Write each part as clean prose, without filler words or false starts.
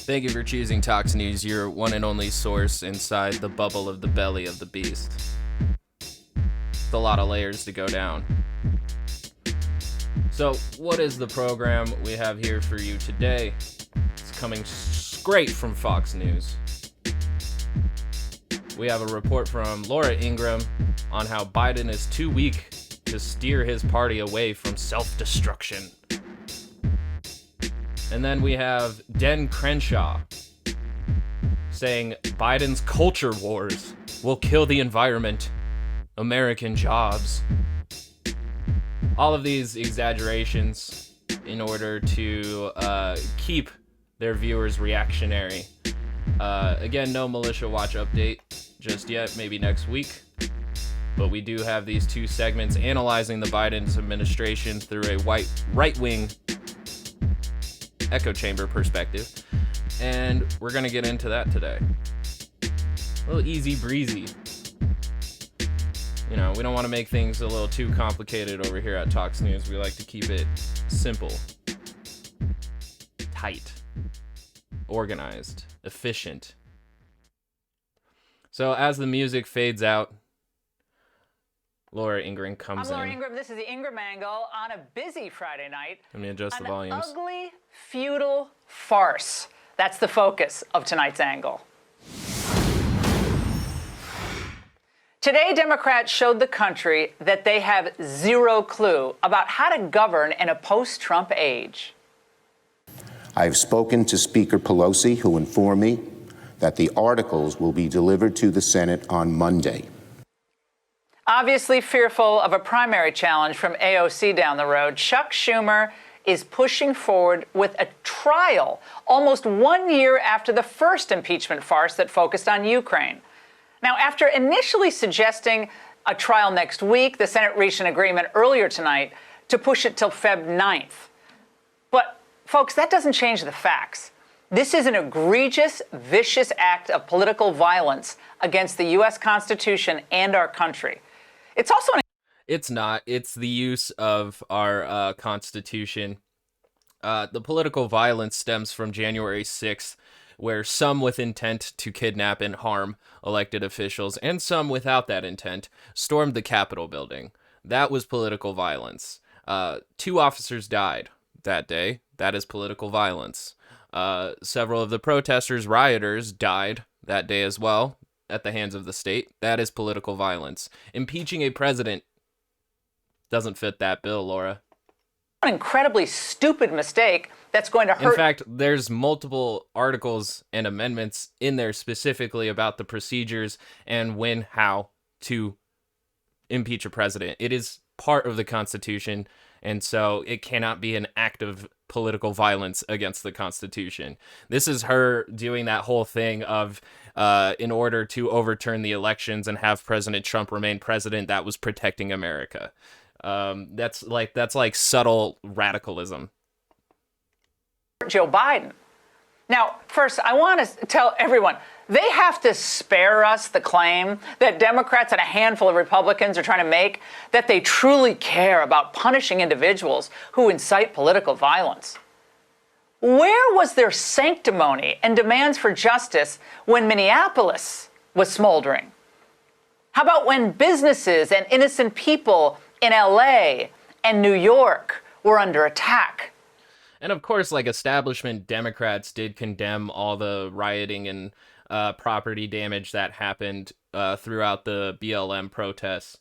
Thank you for choosing Tox News, your one and only source inside the bubble of the belly of the beast. It's a lot of layers to go down. So, what is the program we have here for you today? It's coming straight from Fox News. We have a report from Laura Ingraham on how Biden is too weak to steer his party away from self-destruction. And then we have Den Crenshaw saying Biden's culture wars will kill the environment, American jobs. All of these exaggerations in order to keep their viewers reactionary. Again, no Militia Watch update just yet, maybe next week. But we do have these two segments analyzing the Biden administration through a right-wing echo chamber perspective, and we're gonna get into that today. A little easy breezy. You know, we don't want to make things a little too complicated over here at Tox News. We like to keep it simple, tight, organized, efficient. So as the music fades out, Laura Ingraham comes in. I'm Laura Ingraham. This is the Ingraham Angle on a busy Friday night. Let me adjust the volumes. An ugly, feudal farce. That's the focus of tonight's angle. Today, Democrats showed the country that they have zero clue about how to govern in a post-Trump age. I've spoken to Speaker Pelosi, who informed me that the articles will be delivered to the Senate on Monday. Obviously fearful of a primary challenge from AOC down the road, Chuck Schumer is pushing forward with a trial almost 1 year after the first impeachment farce that focused on Ukraine. Now, after initially suggesting a trial next week, the Senate reached an agreement earlier tonight to push it till Feb 9th. But, folks, that doesn't change the facts. This is an egregious, vicious act of political violence against the U.S. Constitution and our country. It's also It's not. It's the use of our Constitution. The political violence stems from January 6th, where some with intent to kidnap and harm elected officials and some without that intent stormed the Capitol building. That was political violence. 2 officers died that day. That is political violence. Several of the protesters, rioters, died that day as well at the hands of the state. That is political violence. Impeaching a president doesn't fit that bill, Laura. an incredibly stupid mistake that's going to hurt. In fact, there's multiple articles and amendments in there specifically about the procedures and when, how to impeach a president. It is part of the Constitution, and so it cannot be an act of political violence against the Constitution. This is her doing that whole thing of, in order to overturn the elections and have President Trump remain president, that was protecting America. That's like subtle radicalism. Joe Biden. Now, first, I want to tell everyone, they have to spare us the claim that Democrats and a handful of Republicans are trying to make that they truly care about punishing individuals who incite political violence. Where was their sanctimony and demands for justice when Minneapolis was smoldering? How about when businesses and innocent people in LA and New York were under attack? And of course, like, establishment Democrats did condemn all the rioting and property damage that happened throughout the BLM protests.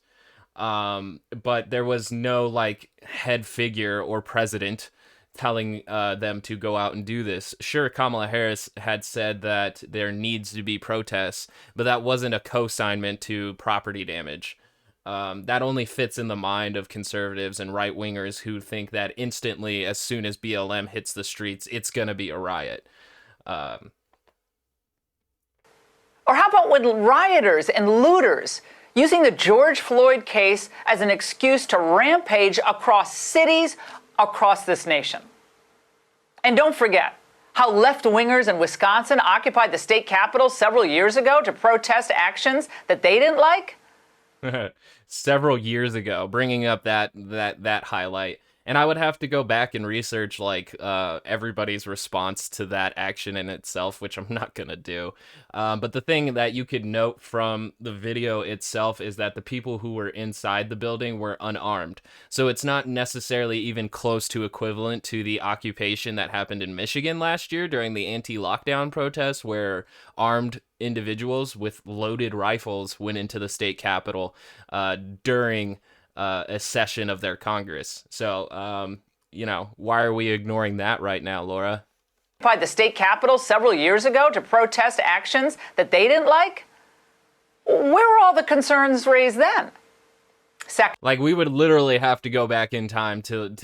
But there was no, like, head figure or president telling them to go out and do this. Sure, Kamala Harris had said that there needs to be protests, but that wasn't a co-signment to property damage. That only fits in the mind of conservatives and right-wingers who think that instantly, as soon as BLM hits the streets, it's going to be a riot. Or how about when rioters and looters using the George Floyd case as an excuse to rampage across cities across this nation? And don't forget how left-wingers in Wisconsin occupied the state capitol several years ago to protest actions that they didn't like? Several years ago, bringing up that highlight And I would have to go back and research like everybody's response to that action in itself, which I'm not gonna do. But the thing that you could note from the video itself is that the people who were inside the building were unarmed. So it's not necessarily even close to equivalent to the occupation that happened in Michigan last year during the anti-lockdown protests, where armed individuals with loaded rifles went into the state capitol during a session of their Congress. So, why are we ignoring that right now, Laura? The state capitol several years ago to protest actions that they didn't like? Where were all the concerns raised then? Like, we would literally have to go back in time to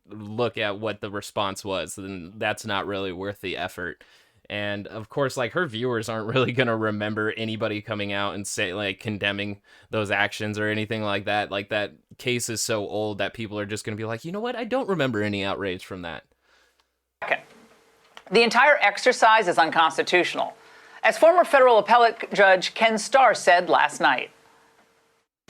look at what the response was, and that's not really worth the effort. And of course, like, her viewers aren't really going to remember anybody coming out and say, like, condemning those actions or anything like that. Like, that case is so old that people are just going to be like, you know what? I don't remember any outrage from that. The entire exercise is unconstitutional, as former federal appellate judge Ken Starr said last night.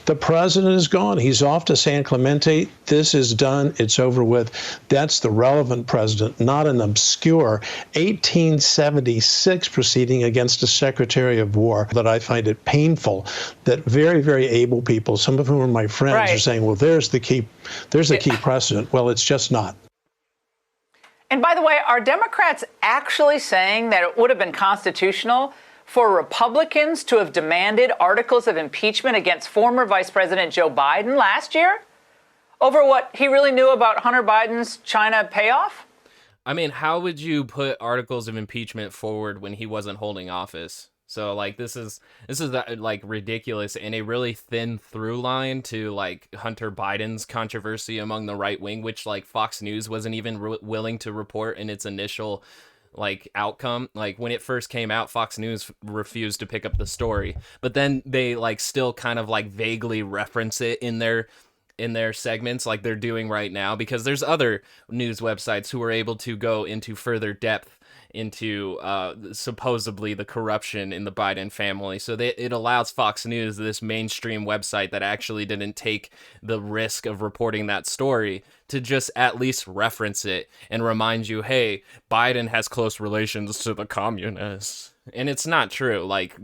The president is gone. He's off to San Clemente. This is done. It's over with. That's the relevant president, not an obscure 1876 proceeding against a secretary of war. That I find it painful that very, very able people, some of whom are my friends, are saying, well, there's the key precedent. Well, it's just not. And by the way, are Democrats actually saying that it would have been constitutional for Republicans to have demanded articles of impeachment against former Vice President Joe Biden last year over what he really knew about Hunter Biden's China payoff? I mean, how would you put articles of impeachment forward when he wasn't holding office? So, like, this is like ridiculous and a really thin through line to like Hunter Biden's controversy among the right wing, which like Fox News wasn't even willing to report in its initial like outcome. Like, when it first came out, Fox News refused to pick up the story, but then they like still kind of like vaguely reference it in their segments, like they're doing right now, because there's other news websites who are able to go into further depth into supposedly the corruption in the Biden family. So it allows Fox News, this mainstream website that actually didn't take the risk of reporting that story, to just at least reference it and remind you, hey, Biden has close relations to the communists. And it's not true. Like,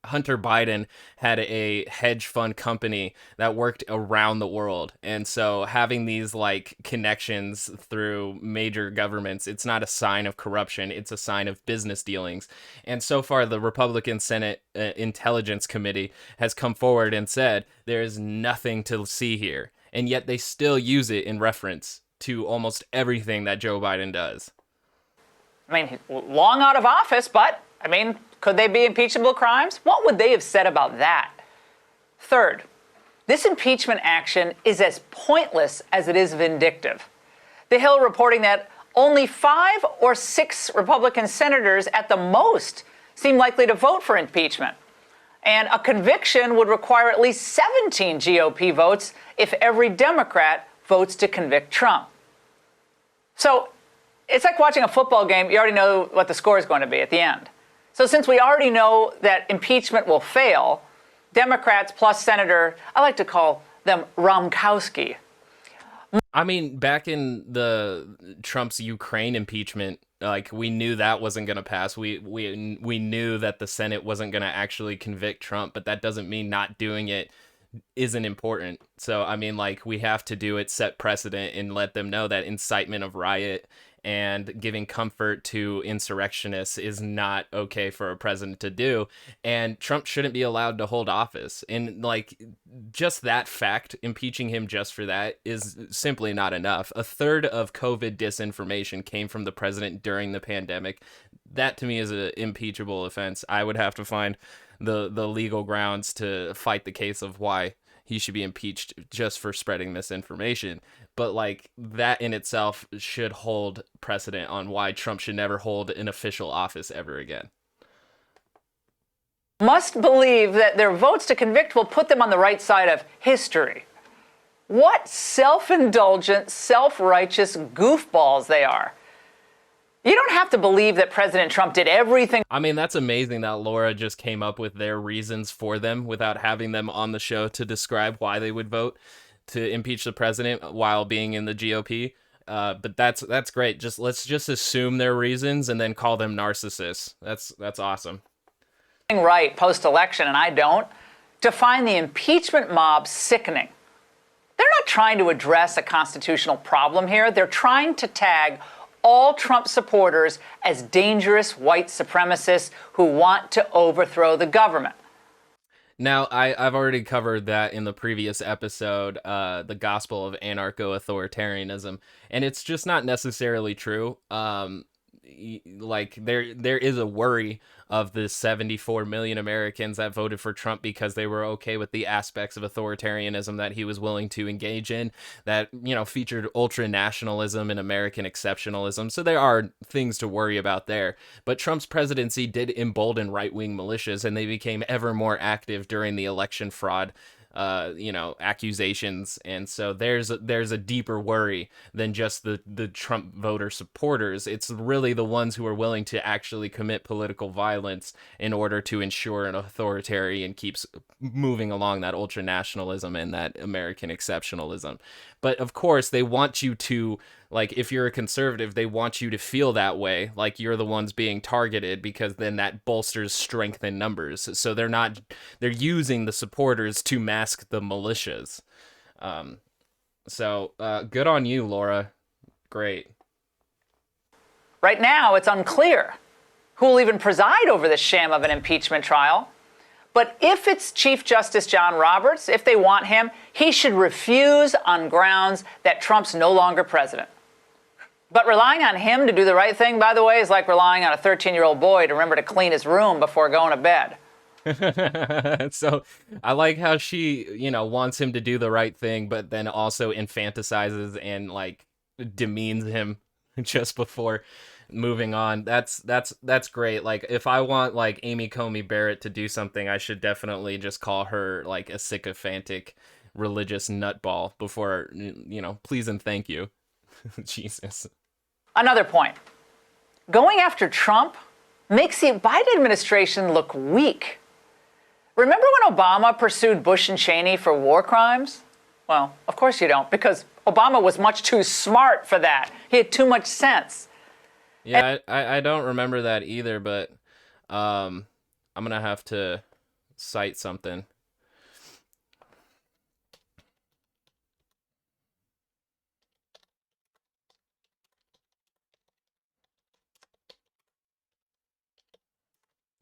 Hunter Biden had a hedge fund company that worked around the world. And so having these like connections through major governments, it's not a sign of corruption. It's a sign of business dealings. And so far, the Republican Senate Intelligence Committee has come forward and said there is nothing to see here. And yet they still use it in reference to almost everything that Joe Biden does. I mean, long out of office, but I mean, could they be impeachable crimes? What would they have said about that? Third, this impeachment action is as pointless as it is vindictive. The Hill reporting that only 5 or 6 Republican senators at the most seem likely to vote for impeachment. And a conviction would require at least 17 GOP votes if every Democrat votes to convict Trump. So it's like watching a football game. You already know what the score is going to be at the end. So since we already know that impeachment will fail, Democrats plus Senator, I like to call them Romkowski. I mean, back in the Trump's Ukraine impeachment, like, we knew that wasn't going to pass. We knew that the Senate wasn't going to actually convict Trump, but that doesn't mean not doing it isn't important. So, I mean, like, we have to do it, set precedent, and let them know that incitement of riot and giving comfort to insurrectionists is not okay for a president to do. And Trump shouldn't be allowed to hold office. And like, just that fact, impeaching him just for that is simply not enough. A third of COVID disinformation came from the president during the pandemic. That to me is an impeachable offense. I would have to find the legal grounds to fight the case of why he should be impeached just for spreading misinformation. But like, that in itself should hold precedent on why Trump should never hold an official office ever again. Must believe that their votes to convict will put them on the right side of history. What self-indulgent, self-righteous goofballs they are. You don't have to believe that President Trump did everything. I mean, that's amazing that Laura just came up with their reasons for them without having them on the show to describe why they would vote to impeach the president while being in the GOP. But that's great. Let's just assume their reasons and then call them narcissists. That's awesome. Right post-election, and I don't, to find the impeachment mob sickening. They're not trying to address a constitutional problem here. They're trying to tag all Trump supporters as dangerous white supremacists who want to overthrow the government. Now, I've already covered that in the previous episode, the gospel of anarcho-authoritarianism, and it's just not necessarily true. Like there is a worry of the 74 million Americans that voted for Trump because they were okay with the aspects of authoritarianism that he was willing to engage in, that, featured ultra nationalism and American exceptionalism. So there are things to worry about there. But Trump's presidency did embolden right-wing militias, and they became ever more active during the election fraud accusations. And so there's a deeper worry than just the Trump voter supporters. It's really the ones who are willing to actually commit political violence in order to ensure an authoritarian keeps moving along that ultranationalism and that American exceptionalism. But of course, they want you to, like, if you're a conservative, they want you to feel that way, like you're the ones being targeted, because then that bolsters strength in numbers. So they're using the supporters to mask the militias. So good on you, Laura. Great. Right now, it's unclear who will even preside over the sham of an impeachment trial. But if it's Chief Justice John Roberts, if they want him, he should refuse on grounds that Trump's no longer president. But relying on him to do the right thing, by the way, is like relying on a 13-year-old boy to remember to clean his room before going to bed. So I like how she, wants him to do the right thing, but then also infantilizes and demeans him just before moving on. That's great. Like, if I want Amy Coney Barrett to do something, I should definitely just call her a sycophantic religious nutball before, please and thank you. Jesus. Another point. Going after Trump makes the Biden administration look weak. Remember when Obama pursued Bush and Cheney for war crimes? Well, of course you don't, because Obama was much too smart for that. He had too much sense. Yeah, I don't remember that either, but I'm going to have to cite something.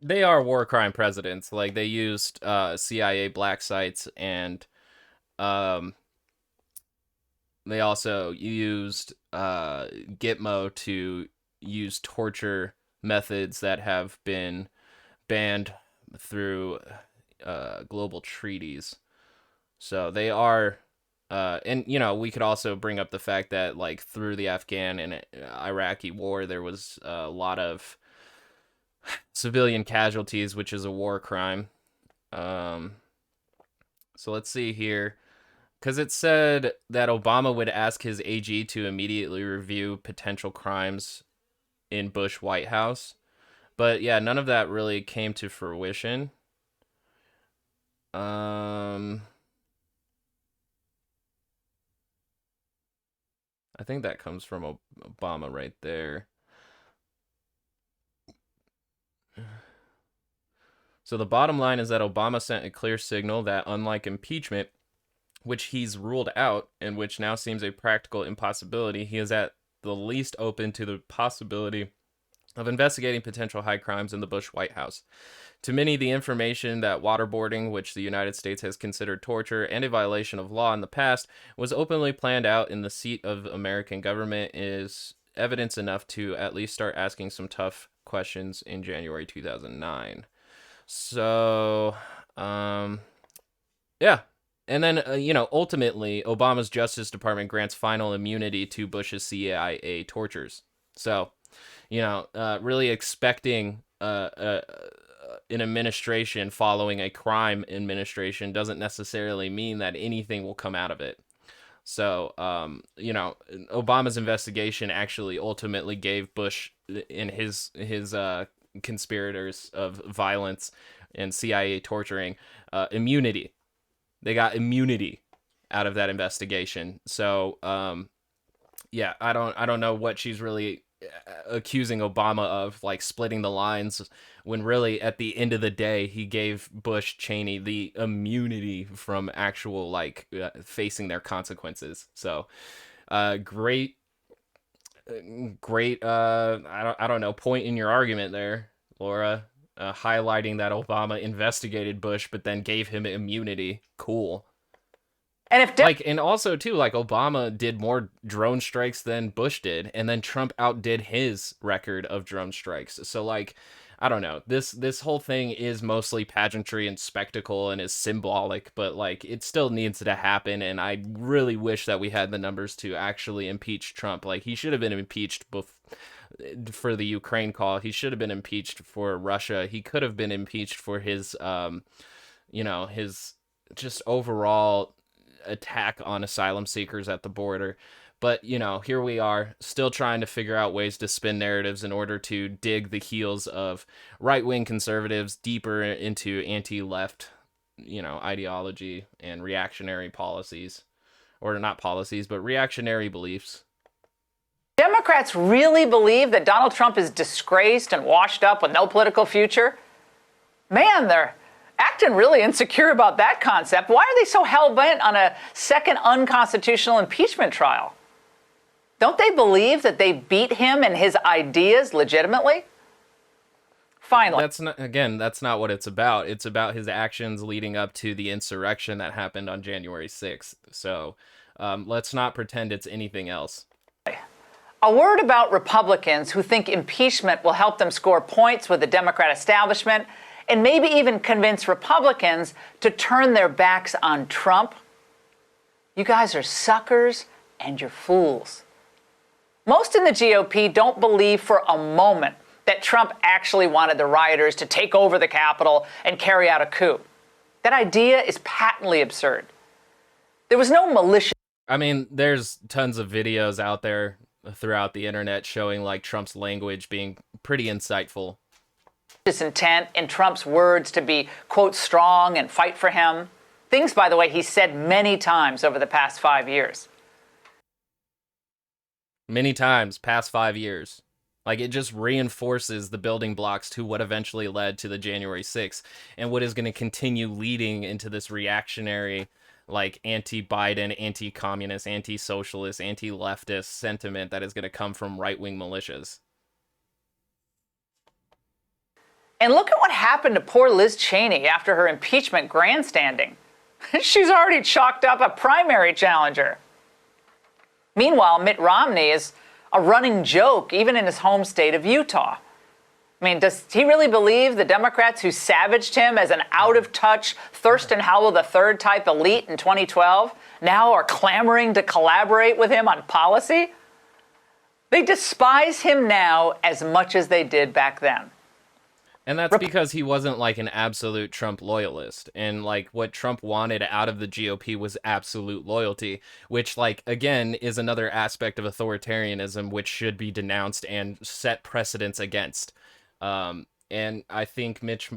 They are war crime presidents. Like, they used CIA black sites, and they also used Gitmo to use torture methods that have been banned through global treaties. So they are, and we could also bring up the fact that through the Afghan and Iraqi war, there was a lot of civilian casualties, which is a war crime. So let's see here. Because it said that Obama would ask his AG to immediately review potential crimes in Bush White House. But yeah, none of that really came to fruition. I think that comes from Obama right there. So the bottom line is that Obama sent a clear signal that, unlike impeachment, which he's ruled out and which now seems a practical impossibility, he is at the least open to the possibility of investigating potential high crimes in the Bush White House. To many, the information that waterboarding, which the United States has considered torture and a violation of law in the past, was openly planned out in the seat of American government is evidence enough to at least start asking some tough questions in January 2009. So, yeah. And then, ultimately, Obama's Justice Department grants final immunity to Bush's CIA tortures. So, really expecting an administration following a crime administration doesn't necessarily mean that anything will come out of it. So, Obama's investigation actually ultimately gave Bush and his conspirators of violence and CIA torturing immunity. They got immunity out of that investigation. So, yeah, I don't know what she's really accusing Obama of, like splitting the lines, when really at the end of the day he gave Bush Cheney the immunity from actual facing their consequences. So great I don't know, point in your argument there, Laura, highlighting that Obama investigated Bush but then gave him immunity. Cool. And if and also too, Obama did more drone strikes than Bush did, and then Trump outdid his record of drone strikes. So I don't know. This whole thing is mostly pageantry and spectacle and is symbolic, but it still needs to happen. And I really wish that we had the numbers to actually impeach Trump. He should have been impeached for the Ukraine call. He should have been impeached for Russia. He could have been impeached for his his just overall attack on asylum seekers at the border. But, here we are still trying to figure out ways to spin narratives in order to dig the heels of right-wing conservatives deeper into anti-left, ideology and reactionary policies, or not policies, but reactionary beliefs. Democrats really believe that Donald Trump is disgraced and washed up with no political future? Man, they're acting really insecure about that concept. Why are they so hell-bent on a second unconstitutional impeachment trial? Don't they believe that they beat him and his ideas legitimately? Finally. That's not what it's about. It's about his actions leading up to the insurrection that happened on January 6th. So let's not pretend it's anything else. A word about Republicans who think impeachment will help them score points with the Democrat establishment and maybe even convince Republicans to turn their backs on Trump. You guys are suckers and you're fools. Most in the GOP don't believe for a moment that Trump actually wanted the rioters to take over the Capitol and carry out a coup. That idea is patently absurd. There was no malicious... I mean, there's tons of videos out there throughout the internet showing Trump's language being pretty insightful. Intent in Trump's words to be, quote, strong and fight for him. Things, by the way, he said many times over the past 5 years. Many times past 5 years. It just reinforces the building blocks to what eventually led to the January 6th and what is going to continue leading into this reactionary, anti-Biden, anti-communist, anti-socialist, anti-leftist sentiment that is going to come from right-wing militias. And look at what happened to poor Liz Cheney after her impeachment grandstanding. She's already chalked up a primary challenger. Meanwhile, Mitt Romney is a running joke, even in his home state of Utah. I mean, does he really believe the Democrats who savaged him as an out-of-touch Thurston Howell III type elite in 2012 now are clamoring to collaborate with him on policy? They despise him now as much as they did back then. And that's because he wasn't an absolute Trump loyalist. And what Trump wanted out of the GOP was absolute loyalty, which again is another aspect of authoritarianism which should be denounced and set precedents against. And I think Mitt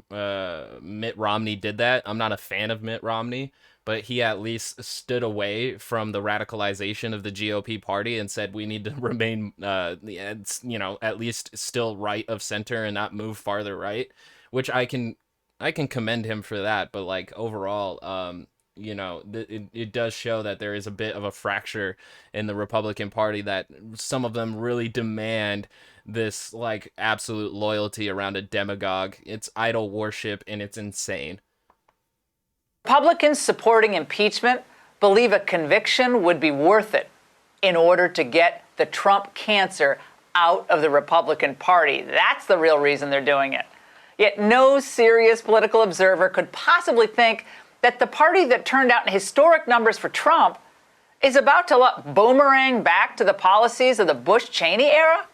Romney did that. I'm not a fan of Mitt Romney, but he at least stood away from the radicalization of the GOP party and said we need to remain, at least still right of center and not move farther right, which I can commend him for that. But overall, it does show that there is a bit of a fracture in the Republican Party, that some of them really demand this absolute loyalty around a demagogue. It's idol worship and it's insane. Republicans supporting impeachment believe a conviction would be worth it in order to get the Trump cancer out of the Republican Party. That's the real reason they're doing it. Yet no serious political observer could possibly think that the party that turned out in historic numbers for Trump is about to boomerang back to the policies of the Bush-Cheney era.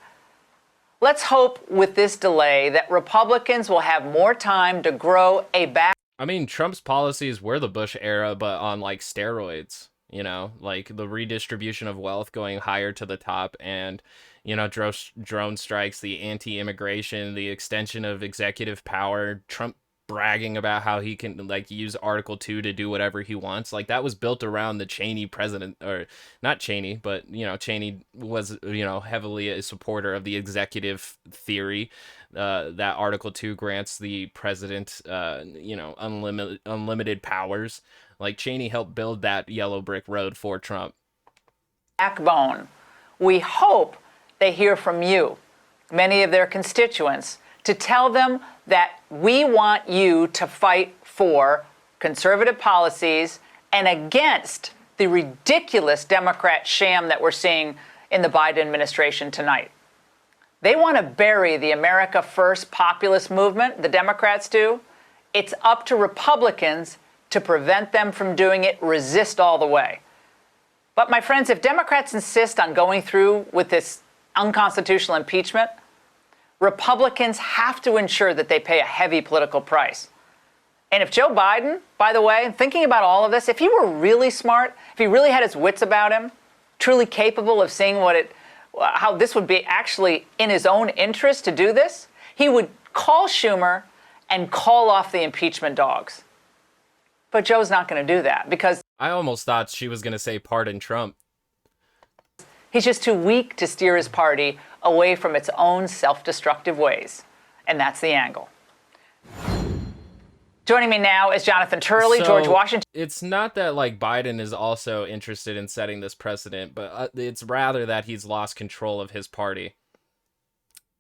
Let's hope with this delay that Republicans will have more time to grow a back. I mean, Trump's policies were the Bush era, but on steroids. you know, like the redistribution of wealth going higher to the top, and, you know, drone strikes, the anti-immigration, the extension of executive power, Trump bragging about how he can like use Article 2 to do whatever he wants. Like that was built around the Cheney president, or not Cheney, but, you know, Cheney was, you know, heavily a supporter of the executive theory, that Article 2 grants the president, you know, unlimited powers. Like Cheney helped build that yellow brick road for Trump. Backbone. We hope they hear from you, many of their constituents, to tell them that we want you to fight for conservative policies and against the ridiculous Democrat sham that we're seeing in the Biden administration tonight. They want to bury the America First populist movement, the Democrats do. It's up to Republicans to prevent them from doing it. Resist all the way. But my friends, if Democrats insist on going through with this unconstitutional impeachment, Republicans have to ensure that they pay a heavy political price. And if Joe Biden, by the way, thinking about all of this, if he were really smart, if he really had his wits about him, truly capable of seeing how this would be actually in his own interest to do this, he would call Schumer and call off the impeachment dogs. But Joe's not going to do that because I almost thought she was going to say pardon Trump. He's just too weak to steer his party away from its own self-destructive ways. And that's the angle. Joining me now is Jonathan Turley, So, George Washington. It's not that like Biden is also interested in setting this precedent, but it's rather that he's lost control of his party.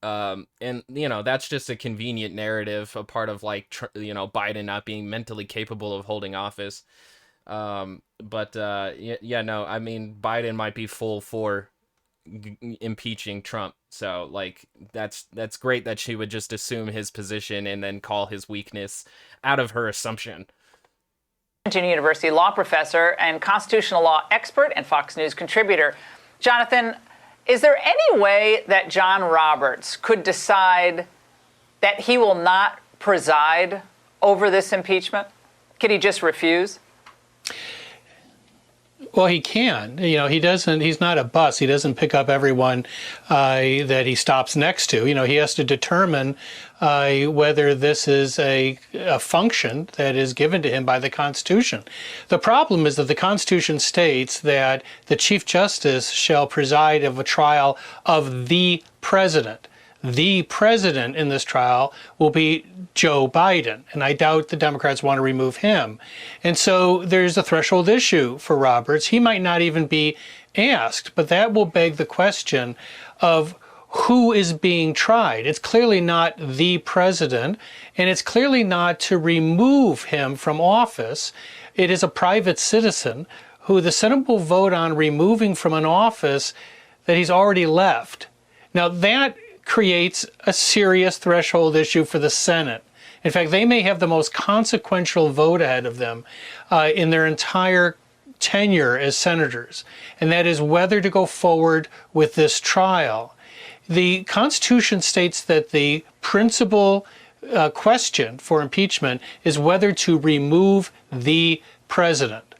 And you know, that's just a convenient narrative, a part of like, you know, Biden not being mentally capable of holding office. But yeah, no, I mean, Biden might be full for impeaching Trump. So like, that's great that she would just assume his position and then call his weakness out of her assumption. University law professor and constitutional law expert and Fox News contributor. Jonathan, is there any way that John Roberts could decide that he will not preside over this impeachment? Could he just refuse? Well, he can. You know, he doesn't. He's not a bus. He doesn't pick up everyone that he stops next to. You know, he has to determine whether this is a function that is given to him by the Constitution. The problem is that the Constitution states that the Chief Justice shall preside of a trial of the President. The president in this trial will be Joe Biden, and I doubt the Democrats want to remove him. And so there's a threshold issue for Roberts. He might not even be asked, but that will beg the question of who is being tried. It's clearly not the president, and it's clearly not to remove him from office. It is a private citizen who the Senate will vote on removing from an office that he's already left. Now that creates a serious threshold issue for the Senate. In fact, they may have the most consequential vote ahead of them in their entire tenure as senators, and that is whether to go forward with this trial. The Constitution states that the principal question for impeachment is whether to remove the president.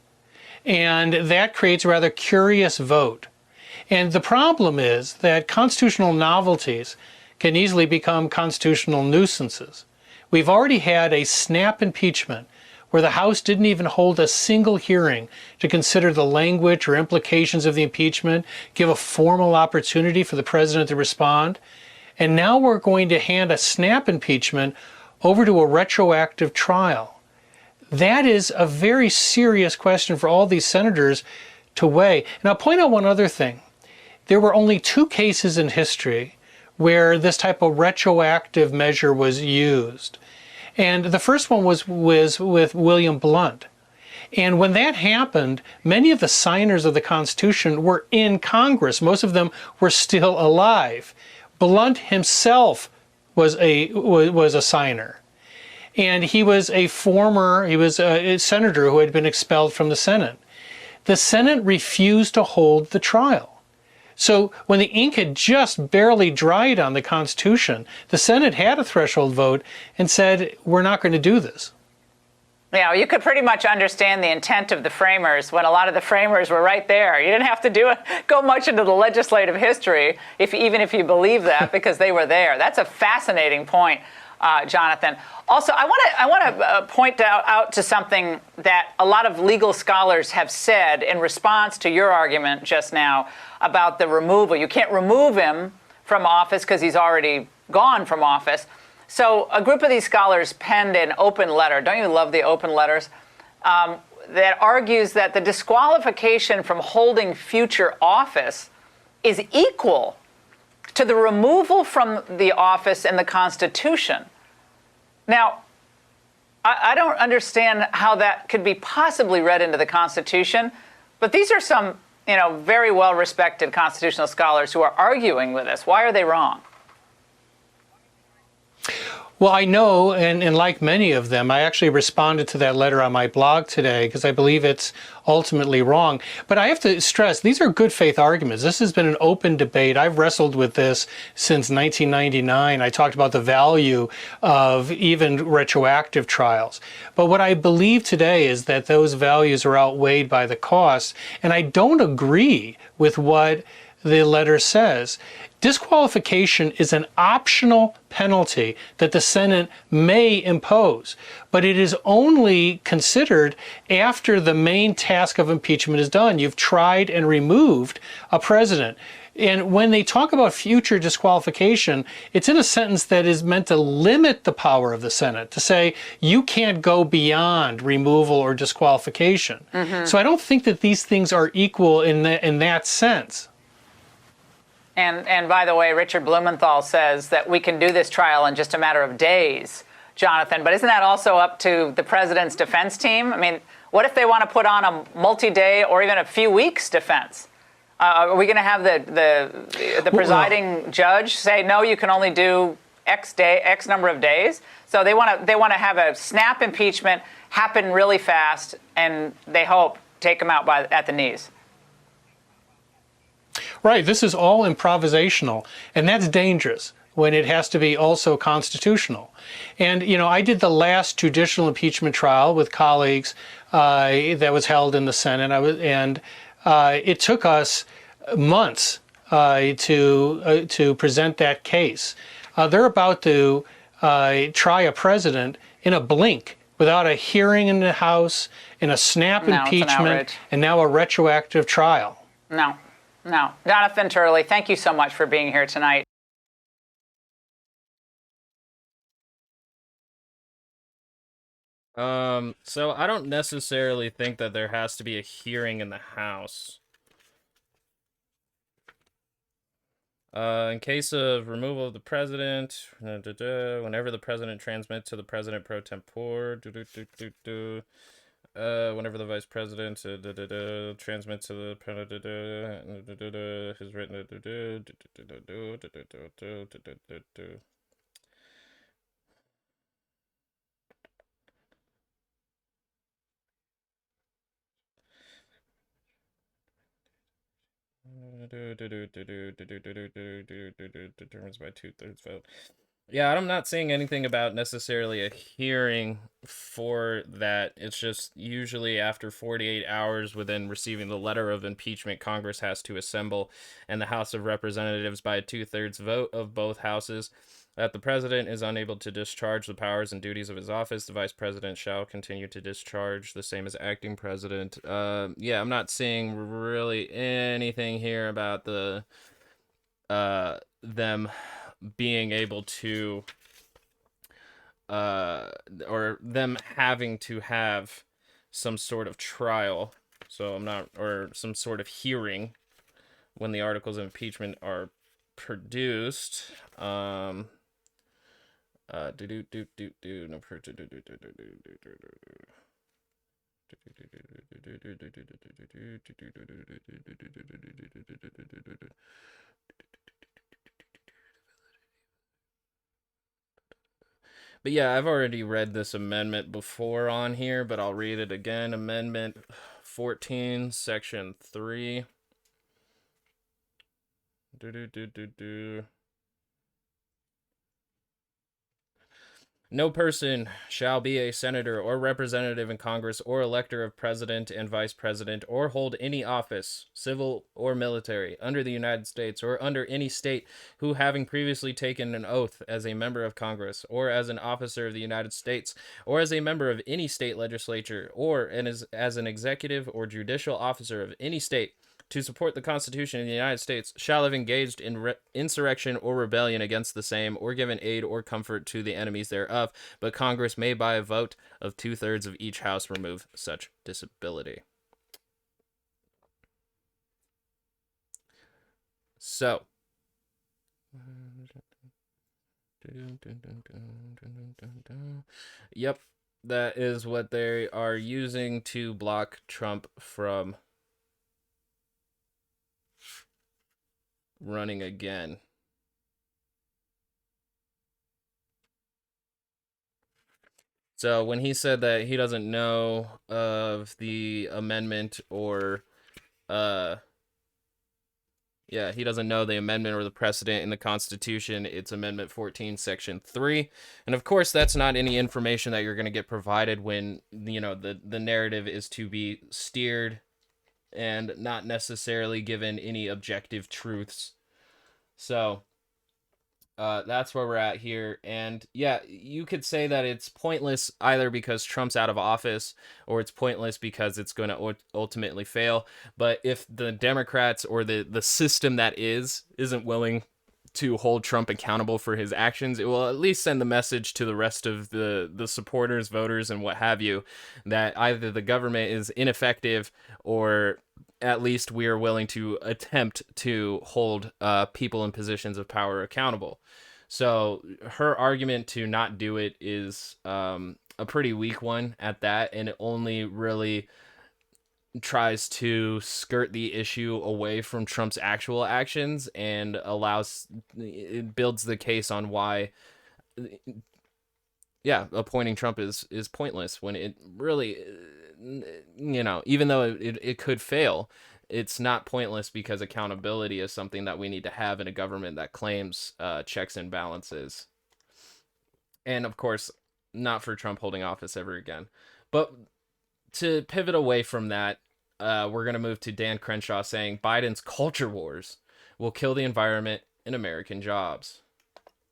And that creates a rather curious vote. And the problem is that constitutional novelties can easily become constitutional nuisances. We've already had a snap impeachment where the House didn't even hold a single hearing to consider the language or implications of the impeachment, give a formal opportunity for the president to respond. And now we're going to hand a snap impeachment over to a retroactive trial. That is a very serious question for all these senators to weigh. And I'll point out one other thing. There were only 2 cases in history where this type of retroactive measure was used. And the first one was with William Blount. And when that happened, many of the signers of the Constitution were in Congress. Most of them were still alive. Blount himself was a signer. And he was a senator who had been expelled from the Senate. The Senate refused to hold the trial. So when the ink had just barely dried on the Constitution, the Senate had a threshold vote and said, we're not going to do this. You know, you could pretty much understand the intent of the framers when a lot of the framers were right there. You didn't have to go much into the legislative history, even if you believe that, because they were there. That's a fascinating point, Jonathan. Also, I want to point out to something that a lot of legal scholars have said in response to your argument just now about the removal. You can't remove him from office because he's already gone from office. So a group of these scholars penned an open letter. Don't you love the open letters? That argues that the disqualification from holding future office is equal to the removal from the office in the Constitution. Now, I don't understand how that could be possibly read into the Constitution, but these are some, very well-respected constitutional scholars who are arguing with us. Why are they wrong? Well, I know, and like many of them, I actually responded to that letter on my blog today because I believe it's ultimately wrong. But I have to stress, these are good faith arguments. This has been an open debate. I've wrestled with this since 1999. I talked about the value of even retroactive trials. But what I believe today is that those values are outweighed by the costs. And I don't agree with what the letter says. Disqualification is an optional penalty that the Senate may impose, but it is only considered after the main task of impeachment is done. You've tried and removed a president. And when they talk about future disqualification, it's in a sentence that is meant to limit the power of the Senate, to say you can't go beyond removal or disqualification. Mm-hmm. So I don't think that these things are equal in that sense. And by the way, Richard Blumenthal says that we can do this trial in just a matter of days, Jonathan. But isn't that also up to the president's defense team? I mean, what if they want to put on a multi-day or even a few weeks defense? Are we going to have the presiding judge say, no, you can only do X number of days? So they want to have a snap impeachment happen really fast, and they hope take him out at the knees. Right. This is all improvisational, and that's dangerous when it has to be also constitutional. And, I did the last judicial impeachment trial with colleagues that was held in the Senate. It took us months to present that case. They're about to try a president in a blink without a hearing in the House, in a snap impeachment, and now a retroactive trial. No. Jonathan Turley, thank you so much for being here tonight. So I don't necessarily think that there has to be a hearing in the House. In case of removal of the president, whenever the president transmits to the president pro tempore, whenever the vice president transmits to the has written determines by 2/3 vote. Yeah, I'm not saying anything about necessarily a hearing for that. It's just usually after 48 hours within receiving the letter of impeachment, Congress has to assemble, and the House of Representatives by a 2/3 vote of both houses. That the president is unable to discharge the powers and duties of his office, the vice president shall continue to discharge the same as acting president. Yeah, I'm not seeing really anything here about them being able to or them having to have some sort of trial. So or some sort of hearing when the articles of impeachment are produced. But yeah, I've already read this amendment before on here, but I'll read it again. Amendment 14, Section 3. No person shall be a senator or representative in Congress or elector of president and vice president or hold any office, civil or military, under the United States or under any state who, having previously taken an oath as a member of Congress or as an officer of the United States or as a member of any state legislature or as an executive or judicial officer of any state, to support the Constitution of the United States, shall have engaged in insurrection or rebellion against the same, or given aid or comfort to the enemies thereof, but Congress may by a vote of 2/3 of each house remove such disability. So, yep, that is what they are using to block Trump from running again. So when he said that he doesn't know of the amendment or he doesn't know the amendment or the precedent in the Constitution, it's Amendment 14, Section 3. And of course, that's not any information that you're going to get provided when, the narrative is to be steered and not necessarily given any objective truths. So that's where we're at here. And yeah, you could say that it's pointless either because Trump's out of office or it's pointless because it's going to ultimately fail. But if the Democrats or the system that isn't willing to hold Trump accountable for his actions, it will at least send the message to the rest of the supporters, voters, and what have you, that either the government is ineffective or at least we are willing to attempt to hold people in positions of power accountable. So her argument to not do it is a pretty weak one at that, and it only really tries to skirt the issue away from Trump's actual actions and it builds the case on why appointing Trump is pointless when it really, even though it could fail, it's not pointless because accountability is something that we need to have in a government that claims checks and balances. And of course, not for Trump holding office ever again. But to pivot away from that, we're going to move to Dan Crenshaw saying Biden's culture wars will kill the environment and American jobs.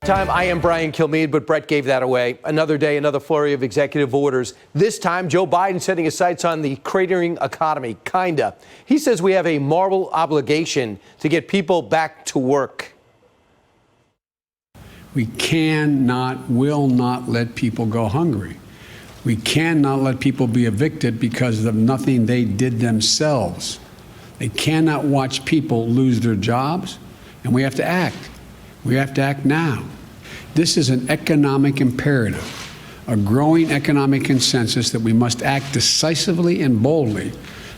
I am Brian Kilmeade, but Brett gave that away. Another day, another flurry of executive orders. This time, Joe Biden setting his sights on the cratering economy, kinda. He says we have a moral obligation to get people back to work. We will not let people go hungry. We cannot let people be evicted because of nothing they did themselves. They cannot watch people lose their jobs, and we have to act. We have to act now. This is an economic imperative, a growing economic consensus that we must act decisively and boldly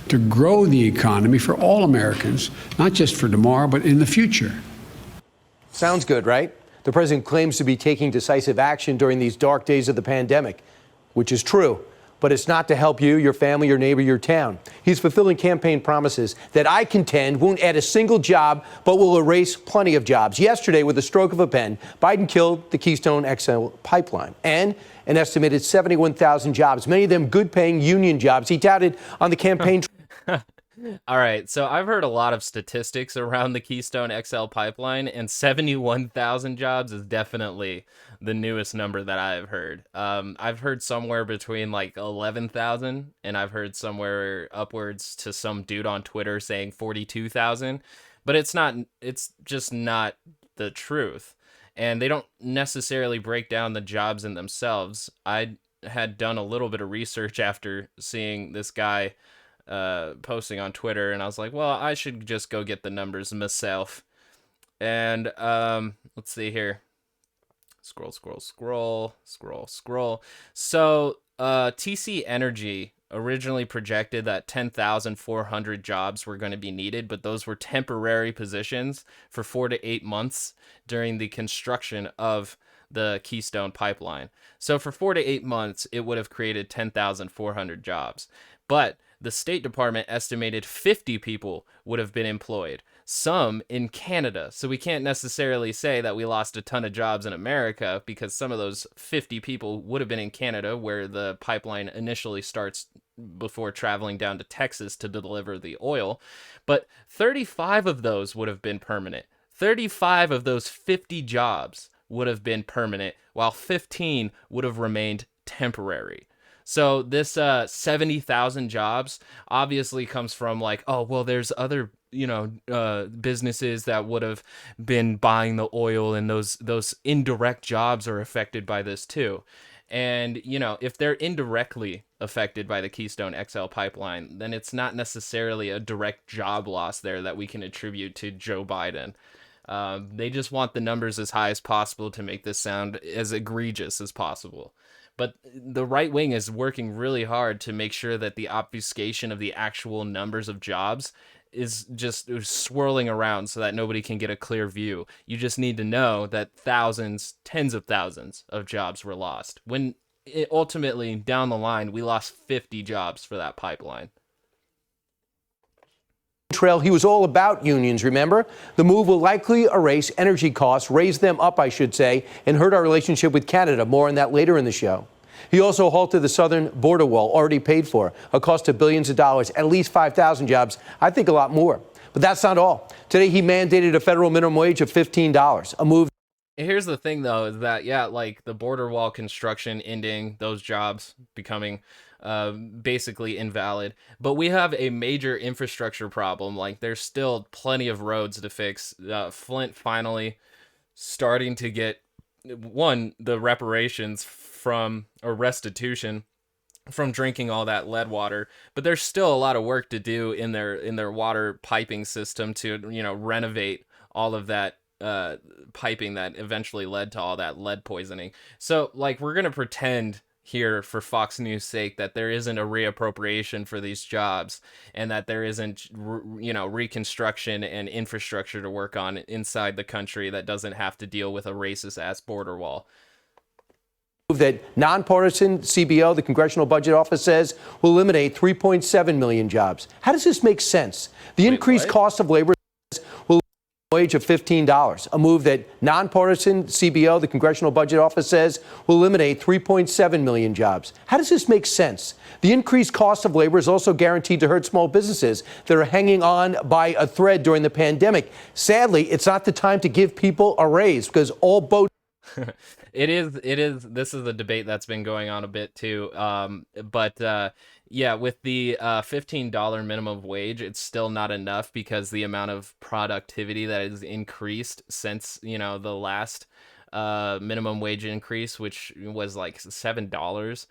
to grow the economy for all Americans, not just for tomorrow, but in the future. Sounds good, right? The president claims to be taking decisive action during these dark days of the pandemic, which is true. But it's not to help you, your family, your neighbor, your town. He's fulfilling campaign promises that I contend won't add a single job, but will erase plenty of jobs. Yesterday, with a stroke of a pen, Biden killed the Keystone XL pipeline and an estimated 71,000 jobs, many of them good-paying union jobs he touted on the campaign. All right, so I've heard a lot of statistics around the Keystone XL pipeline, and 71,000 jobs is definitely the newest number that I've heard. I've heard somewhere between like 11,000, and I've heard somewhere upwards to some dude on Twitter saying 42,000, but it's just not the truth. And they don't necessarily break down the jobs in themselves. I had done a little bit of research after seeing this guy posting on Twitter, and I was like, well, I should just go get the numbers myself. And let's see here. Scroll. So TC Energy originally projected that 10,400 jobs were going to be needed, but those were temporary positions for 4 to 8 months during the construction of the Keystone pipeline. So for 4 to 8 months, it would have created 10,400 jobs. But the State Department estimated 50 people would have been employed. some in Canada. So we can't necessarily say that we lost a ton of jobs in America, because some of those 50 people would have been in Canada, where the pipeline initially starts before traveling down to Texas to deliver the oil. But 35 of those would have been permanent. 35 of those 50 jobs would have been permanent, while 15 would have remained temporary. So this 70,000 jobs obviously comes from like, oh, well, there's other, businesses that would have been buying the oil, and those indirect jobs are affected by this too. And, if they're indirectly affected by the Keystone XL pipeline, then it's not necessarily a direct job loss there that we can attribute to Joe Biden. They just want the numbers as high as possible to make this sound as egregious as possible. But the right wing is working really hard to make sure that the obfuscation of the actual numbers of jobs is just swirling around so that nobody can get a clear view. You just need to know that thousands, tens of thousands of jobs were lost, when ultimately down the line we lost 50 jobs for that pipeline. Trail, he was all about unions, remember? The move will likely erase energy costs, raise them up, I should say, and hurt our relationship with Canada. More on that later in the show. He also halted the southern border wall, already paid for, a cost of billions of dollars, at least 5,000 jobs, I think a lot more. But that's not all. Today, he mandated a federal minimum wage of $15, a move. Here's the thing, though, is that, like the border wall construction ending, those jobs becoming basically invalid. But we have a major infrastructure problem. Like, there's still plenty of roads to fix. Flint finally starting to get, the reparations from, or restitution from drinking all that lead water, but there's still a lot of work to do in their water piping system to, renovate all of that piping that eventually led to all that lead poisoning. So, like, we're going to pretend here for Fox News' sake that there isn't a reappropriation for these jobs, and that there isn't, reconstruction and infrastructure to work on inside the country that doesn't have to deal with a racist-ass border wall. That nonpartisan CBO, the Congressional Budget Office, says will eliminate 3.7 million jobs. How does this make sense? The increased cost of labor will wage of $15, a move that nonpartisan CBO, the Congressional Budget Office, says will eliminate 3.7 million jobs. How does this make sense? The increased cost of labor is also guaranteed to hurt small businesses that are hanging on by a thread during the pandemic. Sadly, it's not the time to give people a raise, because all boats. It is. This is a debate that's been going on a bit too. But with the $15 minimum wage, it's still not enough, because the amount of productivity that is increased since, the last minimum wage increase, which was like $7.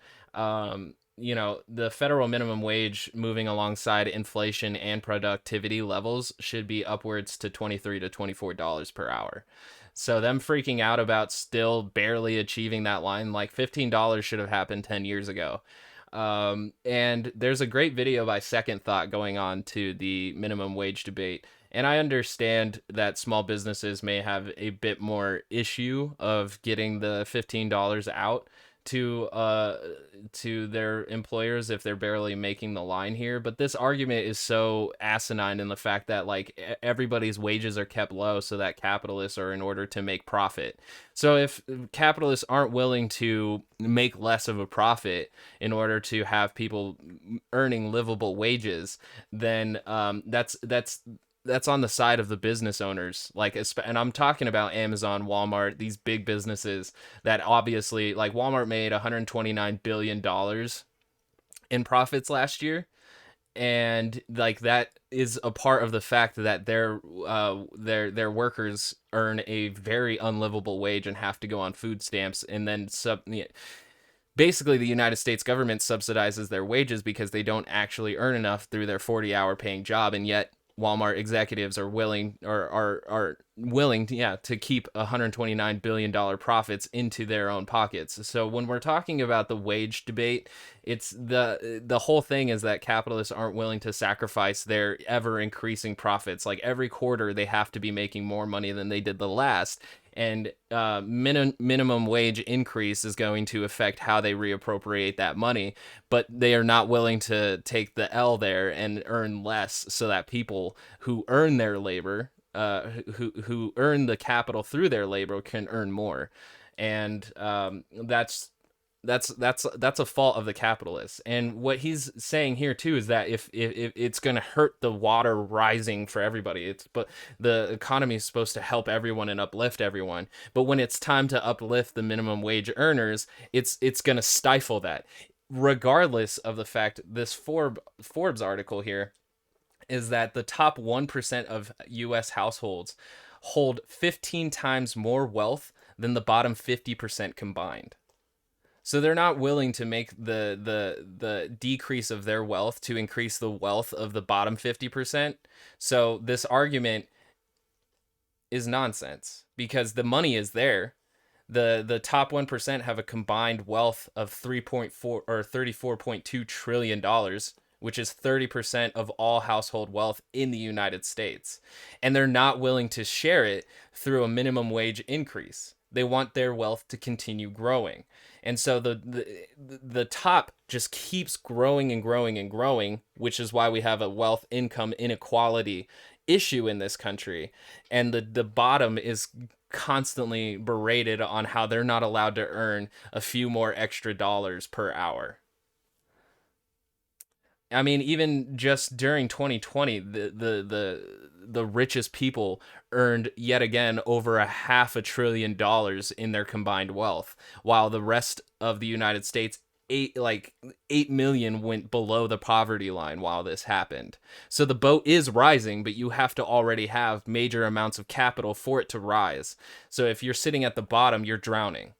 The federal minimum wage moving alongside inflation and productivity levels should be upwards to $23 to $24 per hour. So them freaking out about still barely achieving that line, like $15 should have happened 10 years ago. And there's a great video by Second Thought going on to the minimum wage debate. And I understand that small businesses may have a bit more issue of getting the $15 out to their employers if they're barely making the line here. But this argument is so asinine in the fact that, like, everybody's wages are kept low so that capitalists are in order to make profit. So if capitalists aren't willing to make less of a profit in order to have people earning livable wages, then that's on the side of the business owners. Like, and I'm talking about Amazon, Walmart, these big businesses that obviously, like, Walmart made $129 billion in profits last year. And like, that is a part of the fact that their workers earn a very unlivable wage and have to go on food stamps. And then basically the United States government subsidizes their wages because they don't actually earn enough through their 40-hour paying job. And yet Walmart executives are willing to keep $129 billion profits into their own pockets. So when we're talking about the wage debate, it's the whole thing is that capitalists aren't willing to sacrifice their ever increasing profits. Like, every quarter they have to be making more money than they did the last. and minimum wage increase is going to affect how they reappropriate that money, but they are not willing to take the L there and earn less so that people who earn their labor, who earn the capital through their labor, can earn more. And that's a fault of the capitalists. And what he's saying here too is that if it's going to hurt the water rising for everybody, but the economy is supposed to help everyone and uplift everyone. But when it's time to uplift the minimum wage earners, it's going to stifle that. Regardless of the fact, this Forbes article here is that the top 1% of U.S. households hold 15 times more wealth than the bottom 50% combined. So they're not willing to make the decrease of their wealth to increase the wealth of the bottom 50%. So this argument is nonsense because the money is there. The top 1% have a combined wealth of 3.4 or $34.2 trillion, which is 30% of all household wealth in the United States. And they're not willing to share it through a minimum wage increase. They want their wealth to continue growing. And so the top just keeps growing and growing and growing, which is why we have a wealth income inequality issue in this country. And the bottom is constantly berated on how they're not allowed to earn a few more extra dollars per hour. I mean, even just during 2020, the richest people earned yet again over $500 billion in their combined wealth, while the rest of the United States, 8 million went below the poverty line while this happened. So the boat is rising, but you have to already have major amounts of capital for it to rise. So if you're sitting at the bottom, you're drowning.